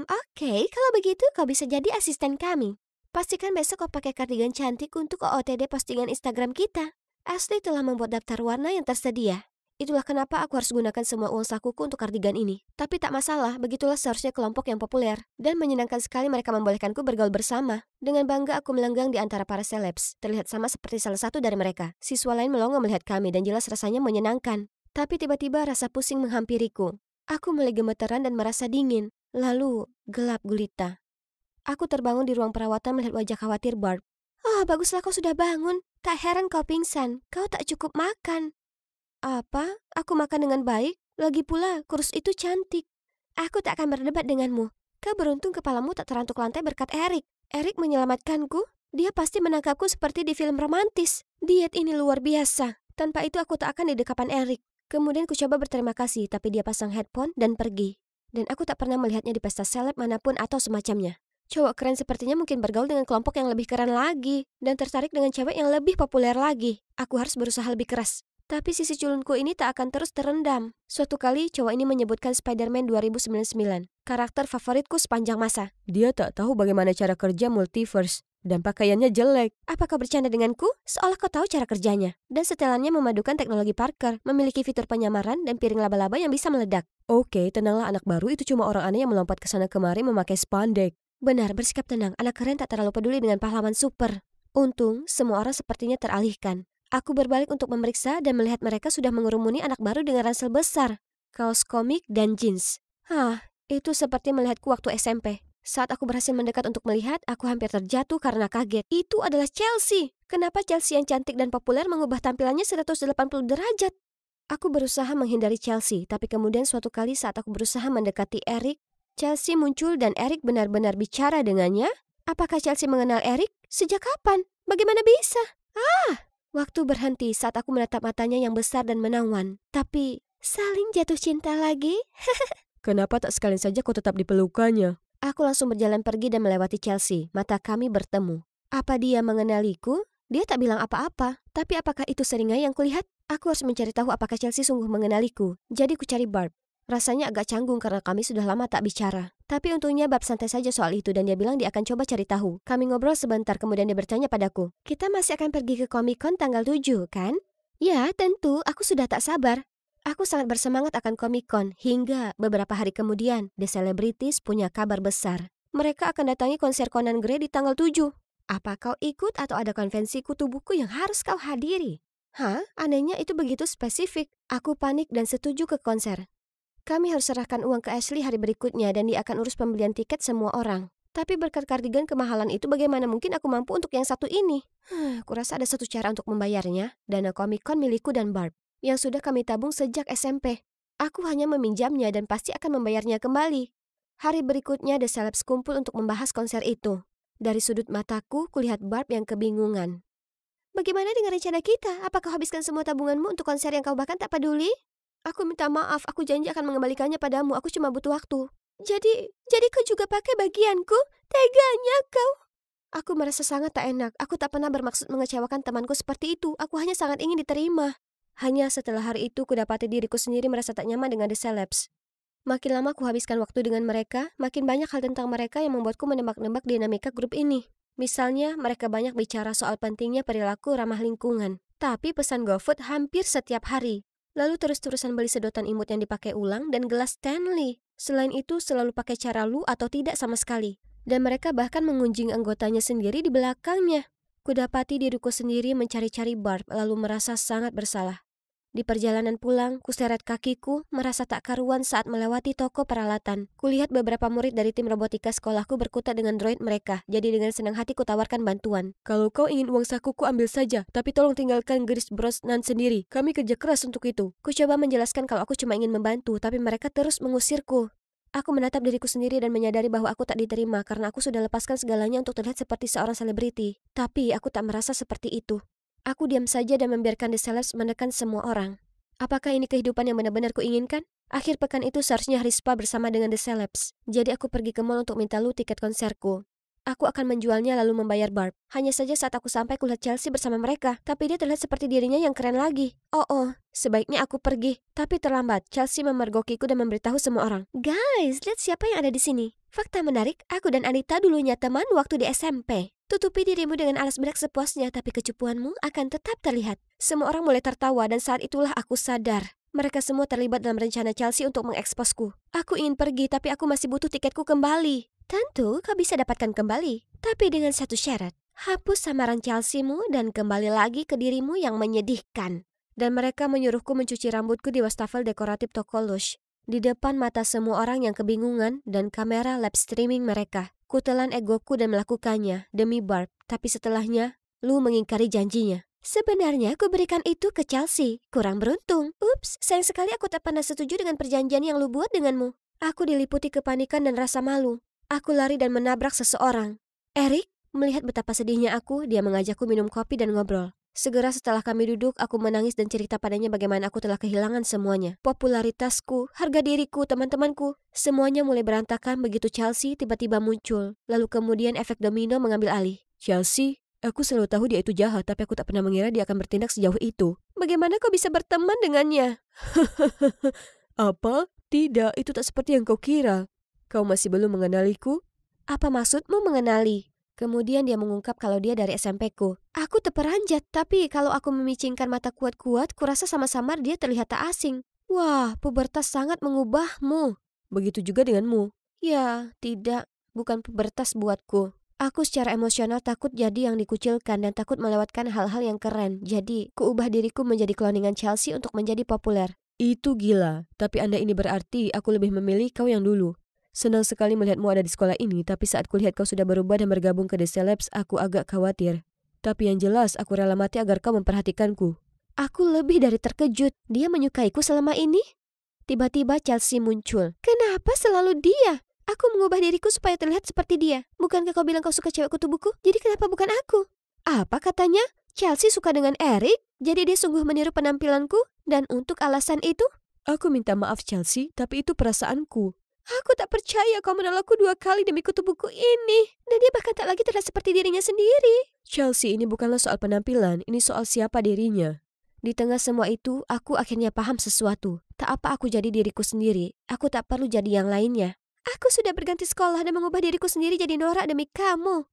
A: Oke, kalau begitu kau bisa jadi asisten kami. Pastikan besok kau pakai kardigan cantik untuk OOTD postingan Instagram kita. Ashley telah membuat daftar warna yang tersedia. Itulah kenapa aku harus gunakan semua uang sakuku untuk kardigan ini. Tapi tak masalah, begitulah seharusnya kelompok yang populer. Dan menyenangkan sekali mereka membolehkanku bergaul bersama. Dengan bangga aku melenggang di antara para selebs. Terlihat sama seperti salah satu dari mereka. Siswa lain melongo melihat kami dan jelas rasanya menyenangkan. Tapi tiba-tiba rasa pusing menghampiriku. Aku mulai gemeteran dan merasa dingin. Lalu gelap gulita. Aku terbangun di ruang perawatan melihat wajah khawatir Barb. Oh, baguslah kau sudah bangun. Tak heran kau pingsan. Kau tak cukup makan. Apa? Aku makan dengan baik? Lagi pula, kurus itu cantik. Aku tak akan berdebat denganmu. Kau beruntung kepalamu tak terantuk lantai berkat Eric. Eric menyelamatkanku. Dia pasti menangkapku seperti di film romantis. Diet ini luar biasa. Tanpa itu aku tak akan di dekapan Eric. Kemudian ku coba berterima kasih, tapi dia pasang headphone dan pergi. Dan aku tak pernah melihatnya di pesta seleb manapun atau semacamnya. Cowok keren sepertinya mungkin bergaul dengan kelompok yang lebih keren lagi. Dan tertarik dengan cewek yang lebih populer lagi. Aku harus berusaha lebih keras. Tapi sisi culunku ini tak akan terus terendam. Suatu kali cowok ini menyebutkan Spider-Man 2099, karakter favoritku sepanjang masa.
B: Dia tak tahu bagaimana cara kerja multiverse. Dan pakaiannya jelek.
A: Apa kau bercanda denganku? Seolah kau tahu cara kerjanya. Dan setelannya memadukan teknologi Parker, memiliki fitur penyamaran dan piring laba-laba yang bisa meledak.
B: Oke, tenanglah anak baru, itu cuma orang aneh yang melompat ke sana kemari memakai spandek.
A: Benar, bersikap tenang. Anak keren tak terlalu peduli dengan pahlawan super. Untung, semua orang sepertinya teralihkan. Aku berbalik untuk memeriksa dan melihat mereka sudah mengurumuni anak baru dengan ransel besar, kaos komik dan jeans. Itu seperti melihatku waktu SMP. Saat aku berhasil mendekat untuk melihat, aku hampir terjatuh karena kaget. Itu adalah Chelsea. Kenapa Chelsea yang cantik dan populer mengubah tampilannya 180 derajat? Aku berusaha menghindari Chelsea, tapi kemudian suatu kali saat aku berusaha mendekati Eric, Chelsea muncul dan Eric benar-benar bicara dengannya. Apakah Chelsea mengenal Eric? Sejak kapan? Bagaimana bisa? Waktu berhenti saat aku menatap matanya yang besar dan menawan. Tapi, saling jatuh cinta lagi?
B: Kenapa tak sekalian saja kau tetap dipelukannya?
A: Aku langsung berjalan pergi dan melewati Chelsea. Mata kami bertemu. Apa dia mengenaliku? Dia tak bilang apa-apa. Tapi apakah itu seringai yang kulihat? Aku harus mencari tahu apakah Chelsea sungguh mengenaliku. Jadi ku cari Barb. Rasanya agak canggung karena kami sudah lama tak bicara. Tapi untungnya Barb santai saja soal itu dan dia bilang dia akan coba cari tahu. Kami ngobrol sebentar kemudian dia bertanya padaku. Kita masih akan pergi ke Comic Con tanggal 7, kan? Ya, tentu. Aku sudah tak sabar. Aku sangat bersemangat akan Comic Con hingga beberapa hari kemudian The Celebrities punya kabar besar. Mereka akan datangi konser Conan Gray di tanggal 7. Apa kau ikut atau ada konvensi kutu buku yang harus kau hadiri? Anehnya itu begitu spesifik. Aku panik dan setuju ke konser. Kami harus serahkan uang ke Ashley hari berikutnya dan dia akan urus pembelian tiket semua orang. Tapi berkat kardigan kemahalan itu bagaimana mungkin aku mampu untuk yang satu ini? Kurasa ada satu cara untuk membayarnya. Dana Comic Con milikku dan Barb, yang sudah kami tabung sejak SMP. Aku hanya meminjamnya dan pasti akan membayarnya kembali. Hari berikutnya The Celebs kumpul untuk membahas konser itu. Dari sudut mataku, kulihat Barb yang kebingungan. Bagaimana dengan rencana kita? Apakah habiskan semua tabunganmu untuk konser yang kau bahkan tak peduli? Aku minta maaf, aku janji akan mengembalikannya padamu, aku cuma butuh waktu. Jadi kau juga pakai bagianku? Teganya kau. Aku merasa sangat tak enak, aku tak pernah bermaksud mengecewakan temanku seperti itu, aku hanya sangat ingin diterima. Hanya setelah hari itu kudapati diriku sendiri merasa tak nyaman dengan The Celebs. Makin lama kuhabiskan waktu dengan mereka, makin banyak hal tentang mereka yang membuatku menebak-nebak dinamika grup ini. Misalnya, mereka banyak bicara soal pentingnya perilaku ramah lingkungan. Tapi pesan GoFood hampir setiap hari. Lalu terus-terusan beli sedotan imut yang dipakai ulang dan gelas Stanley. Selain itu selalu pakai cara lu atau tidak sama sekali. Dan mereka bahkan mengunjungi anggotanya sendiri di belakangnya. Kudapati diriku sendiri mencari-cari Barb lalu merasa sangat bersalah. Di perjalanan pulang, kuseret kakiku, merasa tak karuan saat melewati toko peralatan. Kulihat beberapa murid dari tim robotika sekolahku berkutat dengan droid mereka, jadi dengan senang hati kutawarkan bantuan.
B: Kalau kau ingin uang sakuku ambil saja, tapi tolong tinggalkan Grace Brosnan sendiri. Kami kerja keras untuk itu.
A: Ku coba menjelaskan kalau aku cuma ingin membantu, tapi mereka terus mengusirku. Aku menatap diriku sendiri dan menyadari bahwa aku tak diterima karena aku sudah lepaskan segalanya untuk terlihat seperti seorang selebriti. Tapi aku tak merasa seperti itu. Aku diam saja dan membiarkan The Celebs menekan semua orang. Apakah ini kehidupan yang benar-benar kuinginkan? Akhir pekan itu seharusnya hari spa bersama dengan The Celebs. Jadi aku pergi ke mall untuk minta Lu tiket konserku. Aku akan menjualnya lalu membayar Barb. Hanya saja saat aku sampai kulihat Chelsea bersama mereka. Tapi dia terlihat seperti dirinya yang keren lagi. Oh, sebaiknya aku pergi. Tapi terlambat. Chelsea memergokiku dan memberitahu semua orang. Guys, lihat siapa yang ada di sini. Fakta menarik, aku dan Anita dulunya teman waktu di SMP. Tutupi dirimu dengan alas bedak sepuasnya, tapi kecupuanmu akan tetap terlihat. Semua orang mulai tertawa dan saat itulah aku sadar. Mereka semua terlibat dalam rencana Chelsea untuk mengeksposku. Aku ingin pergi, tapi aku masih butuh tiketku kembali. Tentu kau bisa dapatkan kembali, tapi dengan satu syarat. Hapus samaran Chelsea-mu dan kembali lagi ke dirimu yang menyedihkan. Dan mereka menyuruhku mencuci rambutku di wastafel dekoratif toko Lush. Di depan mata semua orang yang kebingungan dan kamera live streaming mereka. Kutelan egoku dan melakukannya demi Barb, tapi setelahnya, Lu mengingkari janjinya. Sebenarnya aku berikan itu ke Chelsea. Kurang beruntung. Ups, sayang sekali aku tak pernah setuju dengan perjanjian yang Lu buat denganmu. Aku diliputi kepanikan dan rasa malu. Aku lari dan menabrak seseorang. Eric, melihat betapa sedihnya aku, dia mengajakku minum kopi dan ngobrol. Segera setelah kami duduk, aku menangis dan cerita padanya bagaimana aku telah kehilangan semuanya. Popularitasku, harga diriku, teman-temanku. Semuanya mulai berantakan begitu Chelsea tiba-tiba muncul. Lalu kemudian efek domino mengambil alih.
B: Chelsea, aku selalu tahu dia itu jahat, tapi aku tak pernah mengira dia akan bertindak sejauh itu.
A: Bagaimana kau bisa berteman dengannya?
B: Apa? Tidak, itu tak seperti yang kau kira. Kau masih belum mengenaliku?
A: Apa maksudmu mengenali? Kemudian dia mengungkap kalau dia dari SMP-ku. Aku terperanjat, tapi kalau aku memicingkan mata kuat-kuat, kurasa sama-sama dia terlihat tak asing. Wah, pubertas sangat mengubahmu.
B: Begitu juga denganmu.
A: Ya, tidak. Bukan pubertas buatku. Aku secara emosional takut jadi yang dikucilkan dan takut melewatkan hal-hal yang keren. Jadi, kuubah diriku menjadi kloningan Chelsea untuk menjadi populer.
B: Itu gila, tapi Anda ini berarti aku lebih memilih kau yang dulu. Senang sekali melihatmu ada di sekolah ini, tapi saat kulihat kau sudah berubah dan bergabung ke The Celebs, aku agak khawatir. Tapi yang jelas, aku rela mati agar kau memperhatikanku.
A: Aku lebih dari terkejut. Dia menyukaiku selama ini? Tiba-tiba Chelsea muncul. Kenapa selalu dia? Aku mengubah diriku supaya terlihat seperti dia. Bukankah kau bilang kau suka cewek kutu buku? Jadi kenapa bukan aku? Apa katanya? Chelsea suka dengan Eric? Jadi dia sungguh meniru penampilanku? Dan untuk alasan itu?
B: Aku minta maaf Chelsea, tapi itu perasaanku.
A: Aku tak percaya kau menolakku 2 kali demi kutu buku ini. Dan dia bahkan tak lagi terlihat seperti dirinya sendiri.
B: Chelsea, ini bukanlah soal penampilan, ini soal siapa dirinya.
A: Di tengah semua itu, aku akhirnya paham sesuatu. Tak apa aku jadi diriku sendiri. Aku tak perlu jadi yang lainnya. Aku sudah berganti sekolah dan mengubah diriku sendiri jadi norak demi kamu.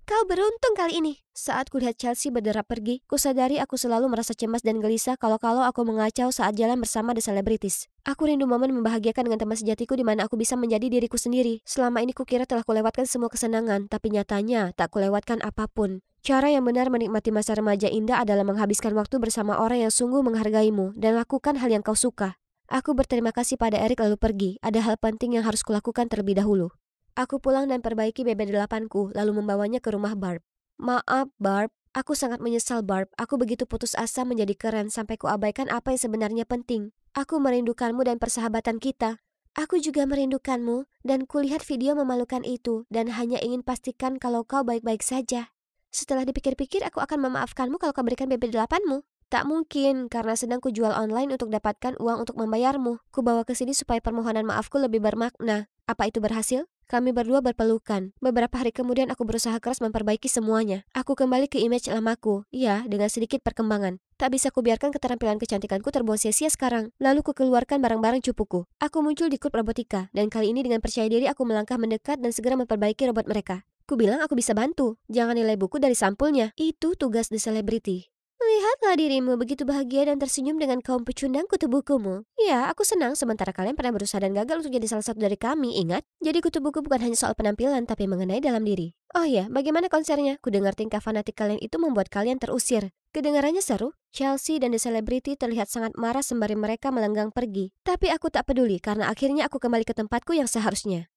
A: Kau beruntung kali ini. Saat kulihat Chelsea berderap pergi, kusadari aku selalu merasa cemas dan gelisah kalau aku mengacau saat jalan bersama The Celebrities. Aku rindu momen membahagiakan dengan teman sejatiku di mana aku bisa menjadi diriku sendiri. Selama ini kukira telah kulewatkan semua kesenangan, tapi nyatanya tak kulewatkan apapun. Cara yang benar menikmati masa remaja indah adalah menghabiskan waktu bersama orang yang sungguh menghargaimu dan lakukan hal yang kau suka. Aku berterima kasih pada Eric lalu pergi. Ada hal penting yang harus kulakukan terlebih dahulu. Aku pulang dan perbaiki BB8ku, lalu membawanya ke rumah Barb. Maaf, Barb. Aku sangat menyesal, Barb. Aku begitu putus asa menjadi keren sampai kuabaikan apa yang sebenarnya penting. Aku merindukanmu dan persahabatan kita. Aku juga merindukanmu dan kulihat video memalukan itu dan hanya ingin pastikan kalau kau baik-baik saja. Setelah dipikir-pikir, aku akan memaafkanmu kalau kau berikan BB8-mu. Tak mungkin, karena sedang kujual online untuk dapatkan uang untuk membayarmu. Kubawa ke sini supaya permohonan maafku lebih bermakna. Apa itu berhasil? Kami berdua berpelukan. Beberapa hari kemudian aku berusaha keras memperbaiki semuanya. Aku kembali ke image lamaku. Ya, dengan sedikit perkembangan. Tak bisa kubiarkan keterampilan kecantikanku terbuang sia-sia sekarang. Lalu kukeluarkan barang-barang cupuku. Aku muncul di klub robotika. Dan kali ini dengan percaya diri aku melangkah mendekat dan segera memperbaiki robot mereka. Ku bilang aku bisa bantu. Jangan nilai buku dari sampulnya. Itu tugas The Celebrity. Lihatlah dirimu begitu bahagia dan tersenyum dengan kaum pecundang kutu bukumu. Ya, aku senang sementara kalian pernah berusaha dan gagal untuk jadi salah satu dari kami, ingat? Jadi kutu buku bukan hanya soal penampilan, tapi mengenai dalam diri. Oh iya, bagaimana konsernya? Kudengar tingkah fanatik kalian itu membuat kalian terusir. Kedengarannya seru. Chelsea dan The Celebrity terlihat sangat marah sembari mereka melenggang pergi. Tapi aku tak peduli karena akhirnya aku kembali ke tempatku yang seharusnya.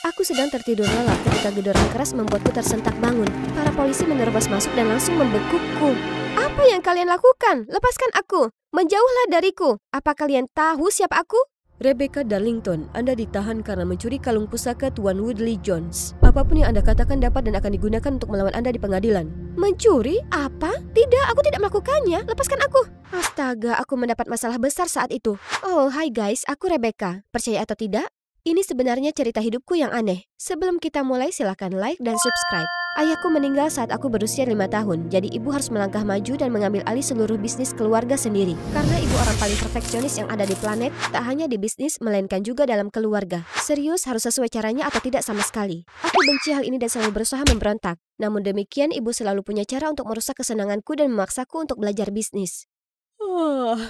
A: Aku sedang tertidur lelap ketika gedoran keras membuatku tersentak bangun. Para polisi menerobos masuk dan langsung membekukku. Apa yang kalian lakukan? Lepaskan aku. Menjauhlah dariku. Apa kalian tahu siapa aku?
B: Rebecca Darlington, Anda ditahan karena mencuri kalung pusaka Tuan Woodley Jones. Apapun yang Anda katakan dapat dan akan digunakan untuk melawan Anda di pengadilan.
A: Mencuri? Apa? Tidak, aku tidak melakukannya. Lepaskan aku. Astaga, aku mendapat masalah besar saat itu. Oh, hai guys, aku Rebecca. Percaya atau tidak? Ini sebenarnya cerita hidupku yang aneh. Sebelum kita mulai, silakan like dan subscribe. Ayahku meninggal saat aku berusia 5 tahun, jadi ibu harus melangkah maju dan mengambil alih seluruh bisnis keluarga sendiri. Karena ibu orang paling perfeksionis yang ada di planet, tak hanya di bisnis, melainkan juga dalam keluarga. Serius, harus sesuai caranya atau tidak sama sekali. Aku benci hal ini dan selalu berusaha memberontak. Namun demikian, ibu selalu punya cara untuk merusak kesenanganku dan memaksaku untuk belajar bisnis.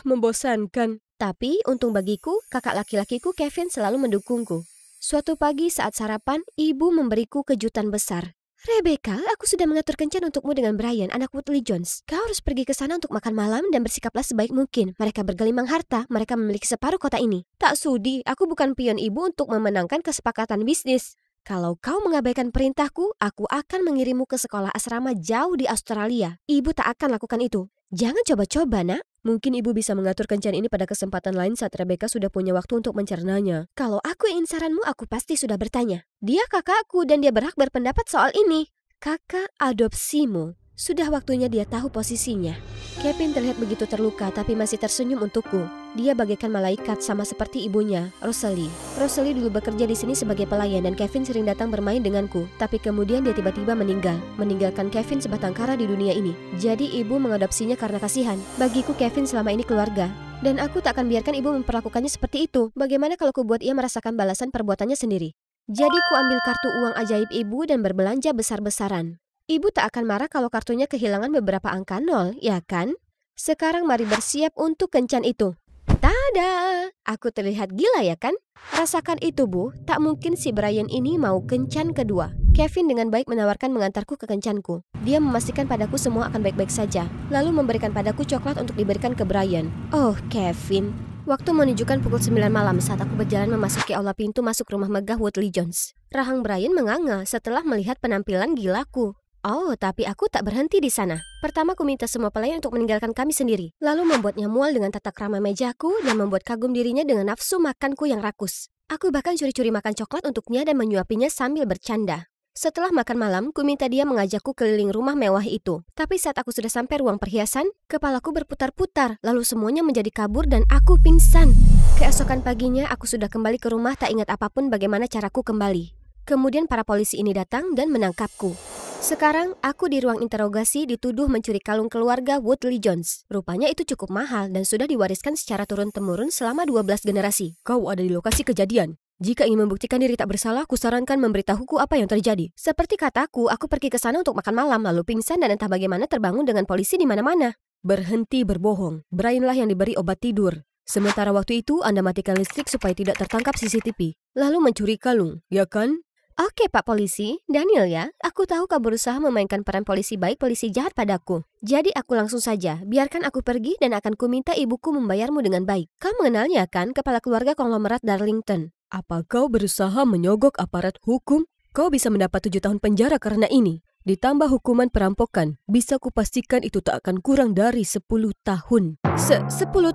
B: Membosankan.
A: Tapi, untung bagiku, kakak laki-lakiku Kevin selalu mendukungku. Suatu pagi saat sarapan, ibu memberiku kejutan besar. Rebecca, aku sudah mengatur kencan untukmu dengan Brian, anak Woodley Jones. Kau harus pergi ke sana untuk makan malam dan bersikaplah sebaik mungkin. Mereka bergelimang harta, mereka memiliki separuh kota ini. Tak sudi, aku bukan pion ibu untuk memenangkan kesepakatan bisnis. Kalau kau mengabaikan perintahku, aku akan mengirimmu ke sekolah asrama jauh di Australia. Ibu tak akan lakukan itu. Jangan coba-coba, nak.
B: Mungkin ibu bisa mengatur kencan ini pada kesempatan lain saat Rebecca sudah punya waktu untuk mencernanya.
A: Kalau aku ingin saranmu, aku pasti sudah bertanya. Dia kakakku dan dia berhak berpendapat soal ini. Kakak adopsimu. Sudah waktunya dia tahu posisinya. Kevin terlihat begitu terluka tapi masih tersenyum untukku. Dia bagaikan malaikat sama seperti ibunya, Rosalie. Rosalie dulu bekerja di sini sebagai pelayan dan Kevin sering datang bermain denganku. Tapi kemudian dia tiba-tiba meninggal, meninggalkan Kevin sebatang kara di dunia ini. Jadi ibu mengadopsinya karena kasihan. Bagiku Kevin selama ini keluarga. Dan aku tak akan biarkan ibu memperlakukannya seperti itu. Bagaimana kalau ku buat ia merasakan balasan perbuatannya sendiri? Jadi ku ambil kartu uang ajaib ibu dan berbelanja besar-besaran. Ibu tak akan marah kalau kartunya kehilangan beberapa angka 0, ya kan? Sekarang mari bersiap untuk kencan itu. Tada! Aku terlihat gila ya kan? Rasakan itu, Bu. Tak mungkin si Brian ini mau kencan kedua. Kevin dengan baik menawarkan mengantarku ke kencanku. Dia memastikan padaku semua akan baik-baik saja. Lalu memberikan padaku coklat untuk diberikan ke Brian. Oh, Kevin. Waktu menunjukkan pukul 9 malam saat aku berjalan memasuki aula pintu masuk rumah megah Woodley Jones. Rahang Brian menganga setelah melihat penampilan gilaku. Oh, tapi aku tak berhenti di sana. Pertama, aku minta semua pelayan untuk meninggalkan kami sendiri. Lalu membuatnya mual dengan tata krama mejaku dan membuat kagum dirinya dengan nafsu makanku yang rakus. Aku bahkan curi-curi makan coklat untuknya dan menyuapinya sambil bercanda. Setelah makan malam, ku minta dia mengajakku keliling rumah mewah itu. Tapi saat aku sudah sampai ruang perhiasan, kepalaku berputar-putar, lalu semuanya menjadi kabur dan aku pingsan. Keesokan paginya, aku sudah kembali ke rumah tak ingat apapun bagaimana caraku kembali. Kemudian para polisi ini datang dan menangkapku. Sekarang, aku di ruang interogasi dituduh mencuri kalung keluarga Woodley Jones. Rupanya itu cukup mahal dan sudah diwariskan secara turun-temurun selama 12 generasi.
B: Kau ada di lokasi kejadian. Jika ingin membuktikan diri tak bersalah, kusarankan memberitahuku apa yang terjadi.
A: Seperti kataku, aku pergi ke sana untuk makan malam, lalu pingsan dan entah bagaimana terbangun dengan polisi di mana-mana.
B: Berhenti berbohong. Brianlah yang diberi obat tidur. Sementara waktu itu, Anda matikan listrik supaya tidak tertangkap CCTV. Lalu mencuri kalung, ya kan?
A: Oke, Pak Polisi. Daniel ya, aku tahu kau berusaha memainkan peran polisi baik, polisi jahat padaku. Jadi aku langsung saja, biarkan aku pergi dan akan kuminta ibuku membayarmu dengan baik. Kau mengenalnya kan, kepala keluarga konglomerat Darlington.
B: Apa kau berusaha menyogok aparat hukum? Kau bisa mendapat 7 tahun penjara karena ini. Ditambah hukuman perampokan, bisa kupastikan itu tak akan kurang dari 10 tahun.
A: 10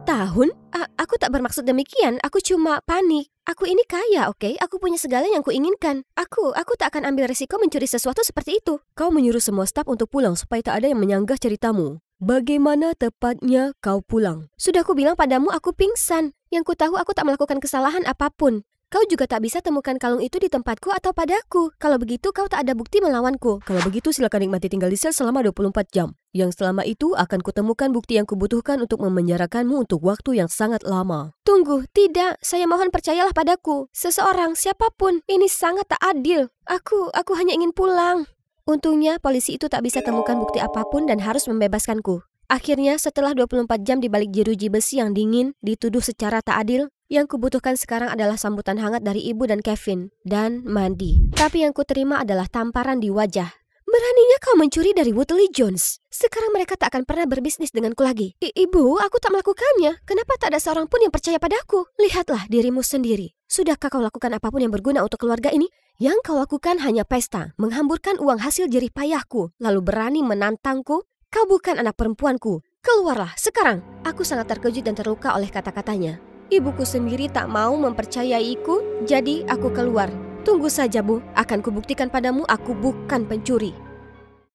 A: tahun? Aku tak bermaksud demikian, aku cuma panik. Aku ini kaya, oke? Aku punya segala yang kuinginkan. Aku tak akan ambil risiko mencuri sesuatu seperti itu.
B: Kau menyuruh semua staf untuk pulang supaya tak ada yang menyanggah ceritamu. Bagaimana tepatnya kau pulang?
A: Sudah aku bilang padamu aku pingsan. Yang ku tahu aku tak melakukan kesalahan apapun. Kau juga tak bisa temukan kalung itu di tempatku atau padaku. Kalau begitu kau tak ada bukti melawanku.
B: Kalau begitu silakan nikmati tinggal di sel selama 24 jam. Yang selama itu akan kutemukan bukti yang kubutuhkan untuk memenjarakanmu untuk waktu yang sangat lama.
A: Tunggu, tidak. Saya mohon percayalah padaku. Seseorang, siapapun, ini sangat tak adil. Aku hanya ingin pulang. Untungnya polisi itu tak bisa temukan bukti apapun dan harus membebaskanku. Akhirnya setelah 24 jam di balik jeruji besi yang dingin, dituduh secara tak adil, yang kubutuhkan sekarang adalah sambutan hangat dari ibu dan Kevin, dan mandi. Tapi yang kuterima adalah tamparan di wajah. Beraninya kau mencuri dari Woodley Jones. Sekarang mereka tak akan pernah berbisnis denganku lagi. Ibu, aku tak melakukannya. Kenapa tak ada seorang pun yang percaya padaku? Lihatlah dirimu sendiri. Sudahkah kau lakukan apapun yang berguna untuk keluarga ini? Yang kau lakukan hanya pesta, menghamburkan uang hasil jerih payahku, lalu berani menantangku? Kau bukan anak perempuanku. Keluarlah sekarang. Aku sangat terkejut dan terluka oleh kata-katanya. Ibuku sendiri tak mau mempercayaiku, jadi aku keluar. Tunggu saja, Bu. Akan kubuktikan padamu aku bukan pencuri.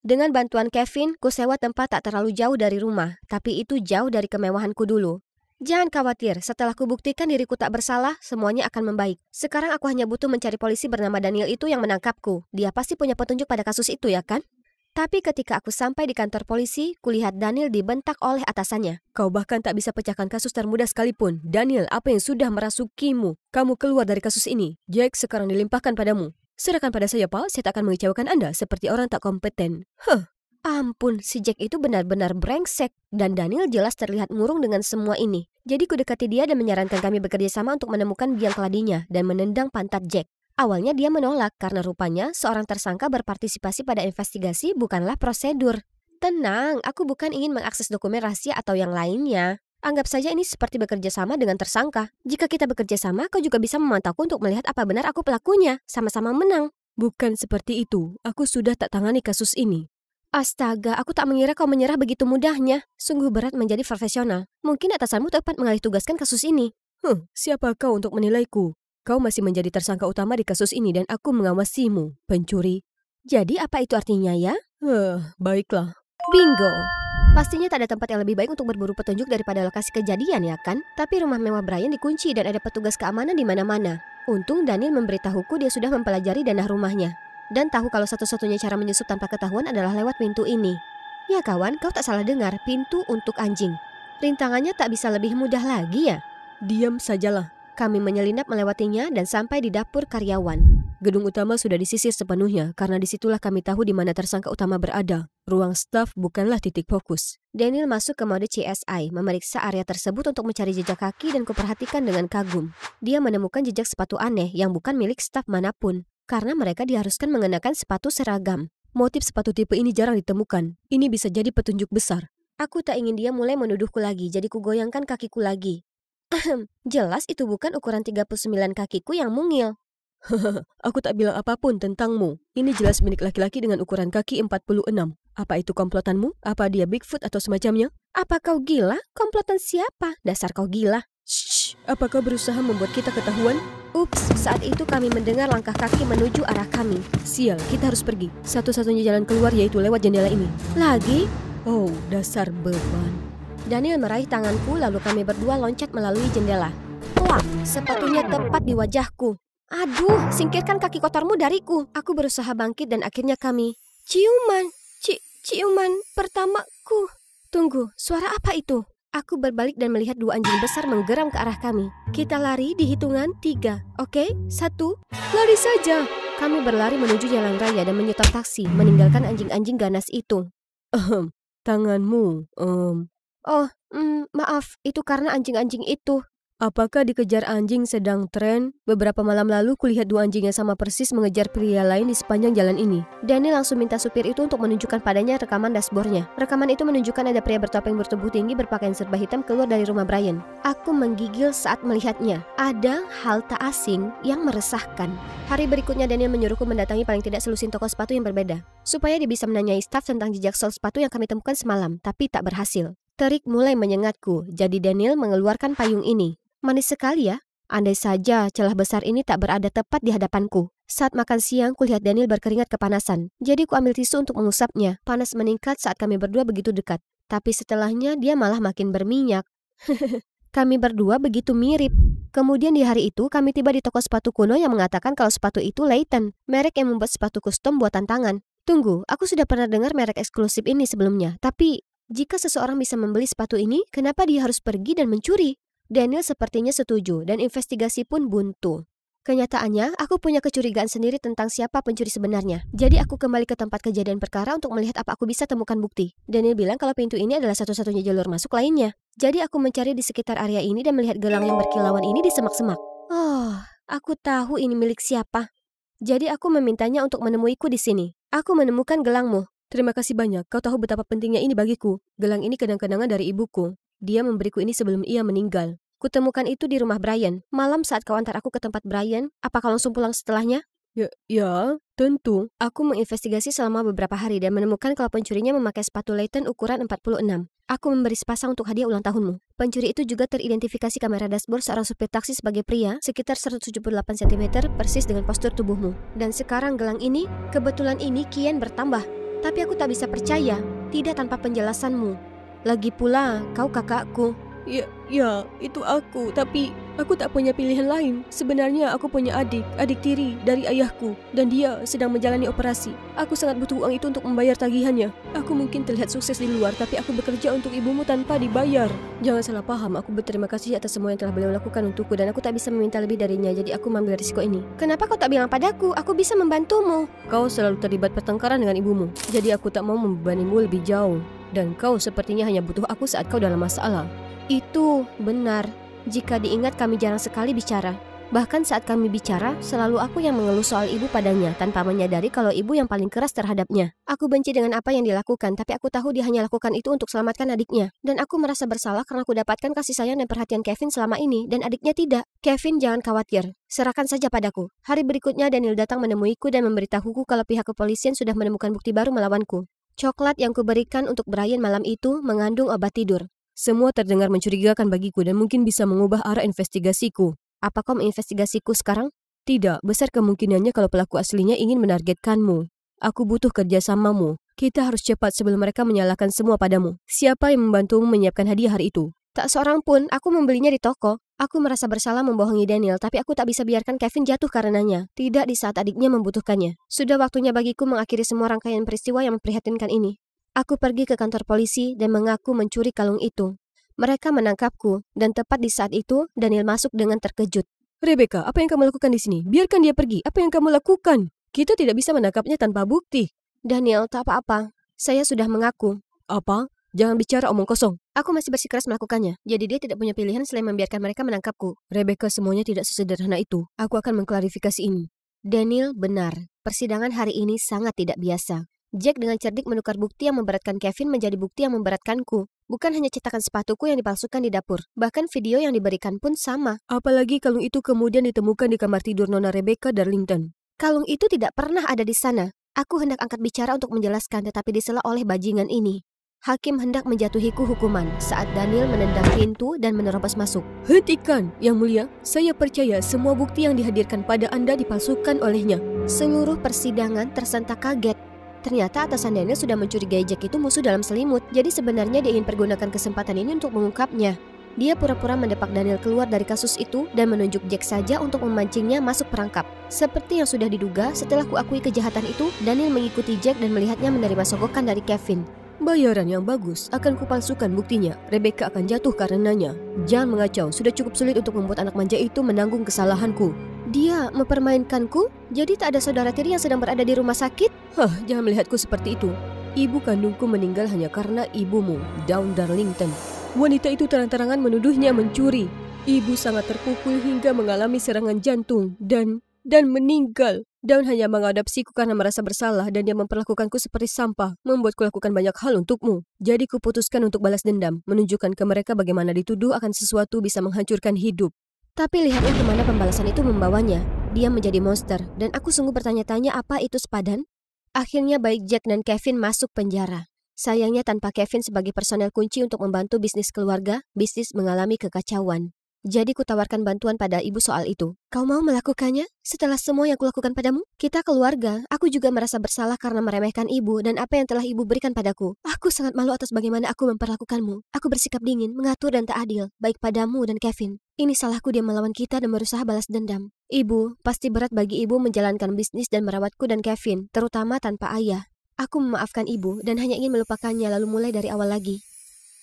A: Dengan bantuan Kevin, ku sewa tempat tak terlalu jauh dari rumah, tapi itu jauh dari kemewahanku dulu. Jangan khawatir, setelah kubuktikan diriku tak bersalah, semuanya akan membaik. Sekarang aku hanya butuh mencari polisi bernama Daniel itu yang menangkapku. Dia pasti punya petunjuk pada kasus itu, ya kan? Tapi ketika aku sampai di kantor polisi, kulihat Daniel dibentak oleh atasannya.
B: Kau bahkan tak bisa pecahkan kasus termudah sekalipun. Daniel, apa yang sudah merasukimu? Kamu keluar dari kasus ini. Jack sekarang dilimpahkan padamu. Serahkan pada saya, Pak. Saya tak akan mengecewakan Anda seperti orang tak kompeten.
A: Ampun, si Jack itu benar-benar brengsek. Dan Daniel jelas terlihat murung dengan semua ini. Jadi kudekati dia dan menyarankan kami bekerja sama untuk menemukan biang keladinya dan menendang pantat Jack. Awalnya dia menolak karena rupanya seorang tersangka berpartisipasi pada investigasi bukanlah prosedur. Tenang, aku bukan ingin mengakses dokumen rahasia atau yang lainnya. Anggap saja ini seperti bekerja sama dengan tersangka. Jika kita bekerja sama, kau juga bisa memantauku untuk melihat apa benar aku pelakunya. Sama-sama menang.
B: Bukan seperti itu. Aku sudah tak tangani kasus ini.
A: Astaga, aku tak mengira kau menyerah begitu mudahnya. Sungguh berat menjadi profesional. Mungkin atasanmu tepat mengalih tugaskan kasus ini.
B: Siapa kau untuk menilaiku? Kau masih menjadi tersangka utama di kasus ini dan aku mengawasimu, pencuri.
A: Jadi apa itu artinya ya?
B: Baiklah.
A: Bingo. Pastinya tak ada tempat yang lebih baik untuk berburu petunjuk daripada lokasi kejadian, ya kan? Tapi rumah mewah Brian dikunci dan ada petugas keamanan di mana-mana. Untung Daniel memberitahuku dia sudah mempelajari danah rumahnya. Dan tahu kalau satu-satunya cara menyusup tanpa ketahuan adalah lewat pintu ini. Ya kawan, kau tak salah dengar, pintu untuk anjing. Rintangannya tak bisa lebih mudah lagi ya?
B: Diam sajalah.
A: Kami menyelinap melewatinya dan sampai di dapur karyawan.
B: Gedung utama sudah disisir sepenuhnya karena disitulah kami tahu di mana tersangka utama berada. Ruang staf bukanlah titik fokus.
A: Daniel masuk ke mode CSI, memeriksa area tersebut untuk mencari jejak kaki dan kuperhatikan dengan kagum. Dia menemukan jejak sepatu aneh yang bukan milik staf manapun, karena mereka diharuskan mengenakan sepatu seragam.
B: Motif sepatu tipe ini jarang ditemukan. Ini bisa jadi petunjuk besar.
A: Aku tak ingin dia mulai menuduhku lagi, jadi kugoyangkan kakiku lagi. Jelas itu bukan ukuran 39 kakiku yang mungil.
B: Aku tak bilang apapun tentangmu. Ini jelas milik laki-laki dengan ukuran kaki 46. Apa itu komplotanmu? Apa dia Bigfoot atau semacamnya?
A: Apa kau gila? Komplotan siapa? Dasar kau gila.
B: Shh, apa kau berusaha membuat kita ketahuan?
A: Ups, saat itu kami mendengar langkah kaki menuju arah kami.
B: Sial, kita harus pergi. Satu-satunya jalan keluar yaitu lewat jendela ini.
A: Lagi?
B: Oh, dasar beban.
A: Daniel meraih tanganku lalu kami berdua loncat melalui jendela. Plak, sepatunya tepat di wajahku. Aduh, singkirkan kaki kotormu dariku. Aku berusaha bangkit dan akhirnya kami ciuman. Ciuman pertamaku. Tunggu, suara apa itu? Aku berbalik dan melihat dua anjing besar menggeram ke arah kami. Kita lari di hitungan 3. Oke, 1. Lari saja. Kami berlari menuju jalan raya dan menyetor taksi, meninggalkan anjing-anjing ganas itu.
B: Tanganmu,
A: Maaf, itu karena anjing-anjing itu.
B: Apakah dikejar anjing sedang tren? Beberapa malam lalu kulihat dua anjing yang sama persis mengejar pria lain di sepanjang jalan ini.
A: Daniel langsung minta supir itu untuk menunjukkan padanya rekaman dashboardnya. Rekaman itu menunjukkan ada pria bertopeng bertubuh tinggi berpakaian serba hitam keluar dari rumah Brian. Aku menggigil saat melihatnya. Ada hal tak asing yang meresahkan. Hari berikutnya Daniel menyuruhku mendatangi paling tidak selusin toko sepatu yang berbeda, supaya dia bisa menanyai staf tentang jejak sol sepatu yang kami temukan semalam, tapi tak berhasil. Terik mulai menyengatku, jadi Daniel mengeluarkan payung ini. Manis sekali ya. Andai saja celah besar ini tak berada tepat di hadapanku. Saat makan siang, kulihat Daniel berkeringat kepanasan. Jadi ku ambil tisu untuk mengusapnya. Panas meningkat saat kami berdua begitu dekat. Tapi setelahnya dia malah makin berminyak. Kami berdua begitu mirip. Kemudian di hari itu kami tiba di toko sepatu kuno yang mengatakan kalau sepatu itu Layton, merek yang membuat sepatu custom buatan tangan. Tunggu, aku sudah pernah dengar merek eksklusif ini sebelumnya, tapi jika seseorang bisa membeli sepatu ini, kenapa dia harus pergi dan mencuri? Daniel sepertinya setuju dan investigasi pun buntu. Kenyataannya, aku punya kecurigaan sendiri tentang siapa pencuri sebenarnya. Jadi aku kembali ke tempat kejadian perkara untuk melihat apa aku bisa temukan bukti. Daniel bilang kalau pintu ini adalah satu-satunya jalur masuk lainnya. Jadi aku mencari di sekitar area ini dan melihat gelang yang berkilauan ini di semak-semak. Oh, aku tahu ini milik siapa. Jadi aku memintanya untuk menemuiku di sini. Aku menemukan gelangmu.
B: Terima kasih banyak, kau tahu betapa pentingnya ini bagiku. Gelang ini kenang-kenangan dari ibuku. Dia memberiku ini sebelum ia meninggal.
A: Kutemukan itu di rumah Brian. Malam saat kau antar aku ke tempat Brian, apa kau langsung pulang setelahnya?
B: Ya, tentu.
A: Aku menginvestigasi selama beberapa hari dan menemukan kalau pencurinya memakai sepatu Layton ukuran 46. Aku memberi sepasang untuk hadiah ulang tahunmu. Pencuri itu juga teridentifikasi kamera dashboard seorang supir taksi sebagai pria sekitar 178 cm persis dengan postur tubuhmu. Dan sekarang gelang ini, kebetulan ini kian bertambah. Tapi aku tak bisa percaya, tidak tanpa penjelasanmu. Lagi pula, kau kakakku.
B: Ya, itu aku. Tapi aku tak punya pilihan lain. Sebenarnya aku punya adik tiri dari ayahku. Dan dia sedang menjalani operasi. Aku sangat butuh uang itu untuk membayar tagihannya. Aku mungkin terlihat sukses di luar, tapi aku bekerja untuk ibumu tanpa dibayar. Jangan salah paham, aku berterima kasih atas semua yang telah beliau lakukan untukku. Dan aku tak bisa meminta lebih darinya, jadi aku mengambil risiko ini.
A: Kenapa kau tak bilang padaku? Aku bisa membantumu.
B: Kau selalu terlibat pertengkaran dengan ibumu. Jadi aku tak mau membebanimu lebih jauh. Dan kau sepertinya hanya butuh aku saat kau dalam masalah.
A: Itu benar. Jika diingat kami jarang sekali bicara. Bahkan saat kami bicara, selalu aku yang mengeluh soal ibu padanya tanpa menyadari kalau ibu yang paling keras terhadapnya. Aku benci dengan apa yang dilakukan, tapi aku tahu dia hanya lakukan itu untuk selamatkan adiknya. Dan aku merasa bersalah karena aku dapatkan kasih sayang dan perhatian Kevin selama ini, dan adiknya tidak. Kevin, jangan khawatir. Serahkan saja padaku. Hari berikutnya Daniel datang menemuiku dan memberitahuku kalau pihak kepolisian sudah menemukan bukti baru melawanku. Coklat yang kuberikan untuk Brian malam itu mengandung obat tidur.
B: Semua terdengar mencurigakan bagiku dan mungkin bisa mengubah arah investigasiku.
A: Apa kau menginvestigasiku sekarang?
B: Tidak, besar kemungkinannya kalau pelaku aslinya ingin menargetkanmu. Aku butuh kerjasamamu. Kita harus cepat sebelum mereka menyalahkan semua padamu. Siapa yang membantumu menyiapkan hadiah hari itu?
A: Tak seorang pun, aku membelinya di toko. Aku merasa bersalah membohongi Daniel, tapi aku tak bisa biarkan Kevin jatuh karenanya. Tidak di saat adiknya membutuhkannya. Sudah waktunya bagiku mengakhiri semua rangkaian peristiwa yang memprihatinkan ini. Aku pergi ke kantor polisi dan mengaku mencuri kalung itu. Mereka menangkapku, dan tepat di saat itu, Daniel masuk dengan terkejut.
B: Rebecca, apa yang kamu lakukan di sini? Biarkan dia pergi. Apa yang kamu lakukan? Kita tidak bisa menangkapnya tanpa bukti.
A: Daniel, tak apa-apa. Saya sudah mengaku.
B: Apa? Jangan bicara omong kosong.
A: Aku masih bersikeras melakukannya, jadi dia tidak punya pilihan selain membiarkan mereka menangkapku.
B: Rebecca, semuanya tidak sesederhana itu. Aku akan mengklarifikasi ini.
A: Daniel benar. Persidangan hari ini sangat tidak biasa. Jack dengan cerdik menukar bukti yang memberatkan Kevin menjadi bukti yang memberatkanku. Bukan hanya cetakan sepatuku yang dipalsukan di dapur, bahkan video yang diberikan pun sama.
B: Apalagi kalung itu kemudian ditemukan di kamar tidur Nona Rebecca Darlington.
A: Kalung itu tidak pernah ada di sana. Aku hendak angkat bicara untuk menjelaskan, tetapi disela oleh bajingan ini. Hakim hendak menjatuhiku hukuman saat Daniel menendang pintu dan menerobos masuk.
B: Hentikan, Yang Mulia. Saya percaya semua bukti yang dihadirkan pada Anda dipalsukan olehnya.
A: Seluruh persidangan tersentak kaget. Ternyata atasan Daniel sudah mencurigai Jack itu musuh dalam selimut. Jadi sebenarnya dia ingin pergunakan kesempatan ini untuk mengungkapnya. Dia pura-pura mendepak Daniel keluar dari kasus itu dan menunjuk Jack saja untuk memancingnya masuk perangkap. Seperti yang sudah diduga, setelah kuakui kejahatan itu, Daniel mengikuti Jack dan melihatnya menerima sogokan dari Kevin.
B: Bayaran yang bagus, akan kupalsukan buktinya. Rebecca akan jatuh karenanya. Jangan mengacau, sudah cukup sulit untuk membuat anak manja itu menanggung kesalahanku.
A: Dia mempermainkanku? Jadi tak ada saudara tiri yang sedang berada di rumah sakit?
B: Jangan melihatku seperti itu. Ibu kandungku meninggal hanya karena ibumu, Dawn Darlington. Wanita itu terang-terangan menuduhnya mencuri. Ibu sangat terpukul hingga mengalami serangan jantung dan meninggal. Dawn hanya mengadopsiku karena merasa bersalah dan dia memperlakukanku seperti sampah, membuatku lakukan banyak hal untukmu. Jadi kuputuskan untuk balas dendam, menunjukkan ke mereka bagaimana dituduh akan sesuatu bisa menghancurkan hidup.
A: Tapi lihatlah kemana pembalasan itu membawanya. Dia menjadi monster, dan aku sungguh bertanya-tanya apa itu sepadan? Akhirnya baik Jack dan Kevin masuk penjara. Sayangnya tanpa Kevin sebagai personel kunci untuk membantu bisnis keluarga, bisnis mengalami kekacauan. Jadi kutawarkan bantuan pada ibu soal itu. Kau mau melakukannya? Setelah semua yang kulakukan padamu? Kita keluarga, aku juga merasa bersalah karena meremehkan ibu dan apa yang telah ibu berikan padaku. Aku sangat malu atas bagaimana aku memperlakukanmu. Aku bersikap dingin, mengatur dan tak adil, baik padamu dan Kevin. Ini salahku dia melawan kita dan berusaha balas dendam. Ibu, pasti berat bagi ibu menjalankan bisnis dan merawatku dan Kevin, terutama tanpa ayah. Aku memaafkan ibu dan hanya ingin melupakannya lalu mulai dari awal lagi.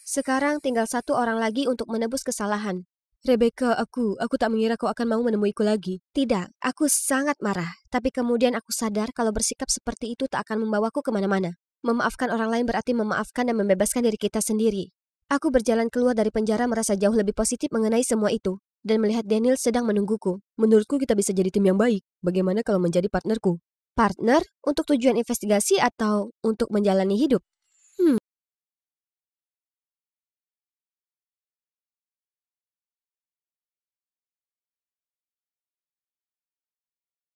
A: Sekarang tinggal satu orang lagi untuk menebus kesalahan.
B: Rebecca, aku tak mengira kau akan mau menemuiku lagi.
A: Tidak, aku sangat marah. Tapi kemudian aku sadar kalau bersikap seperti itu tak akan membawaku kemana-mana. Memaafkan orang lain berarti memaafkan dan membebaskan diri kita sendiri. Aku berjalan keluar dari penjara merasa jauh lebih positif mengenai semua itu. Dan melihat Daniel sedang menungguku.
B: Menurutku kita bisa jadi tim yang baik. Bagaimana kalau menjadi partnerku?
A: Partner? Untuk tujuan investigasi atau untuk menjalani hidup?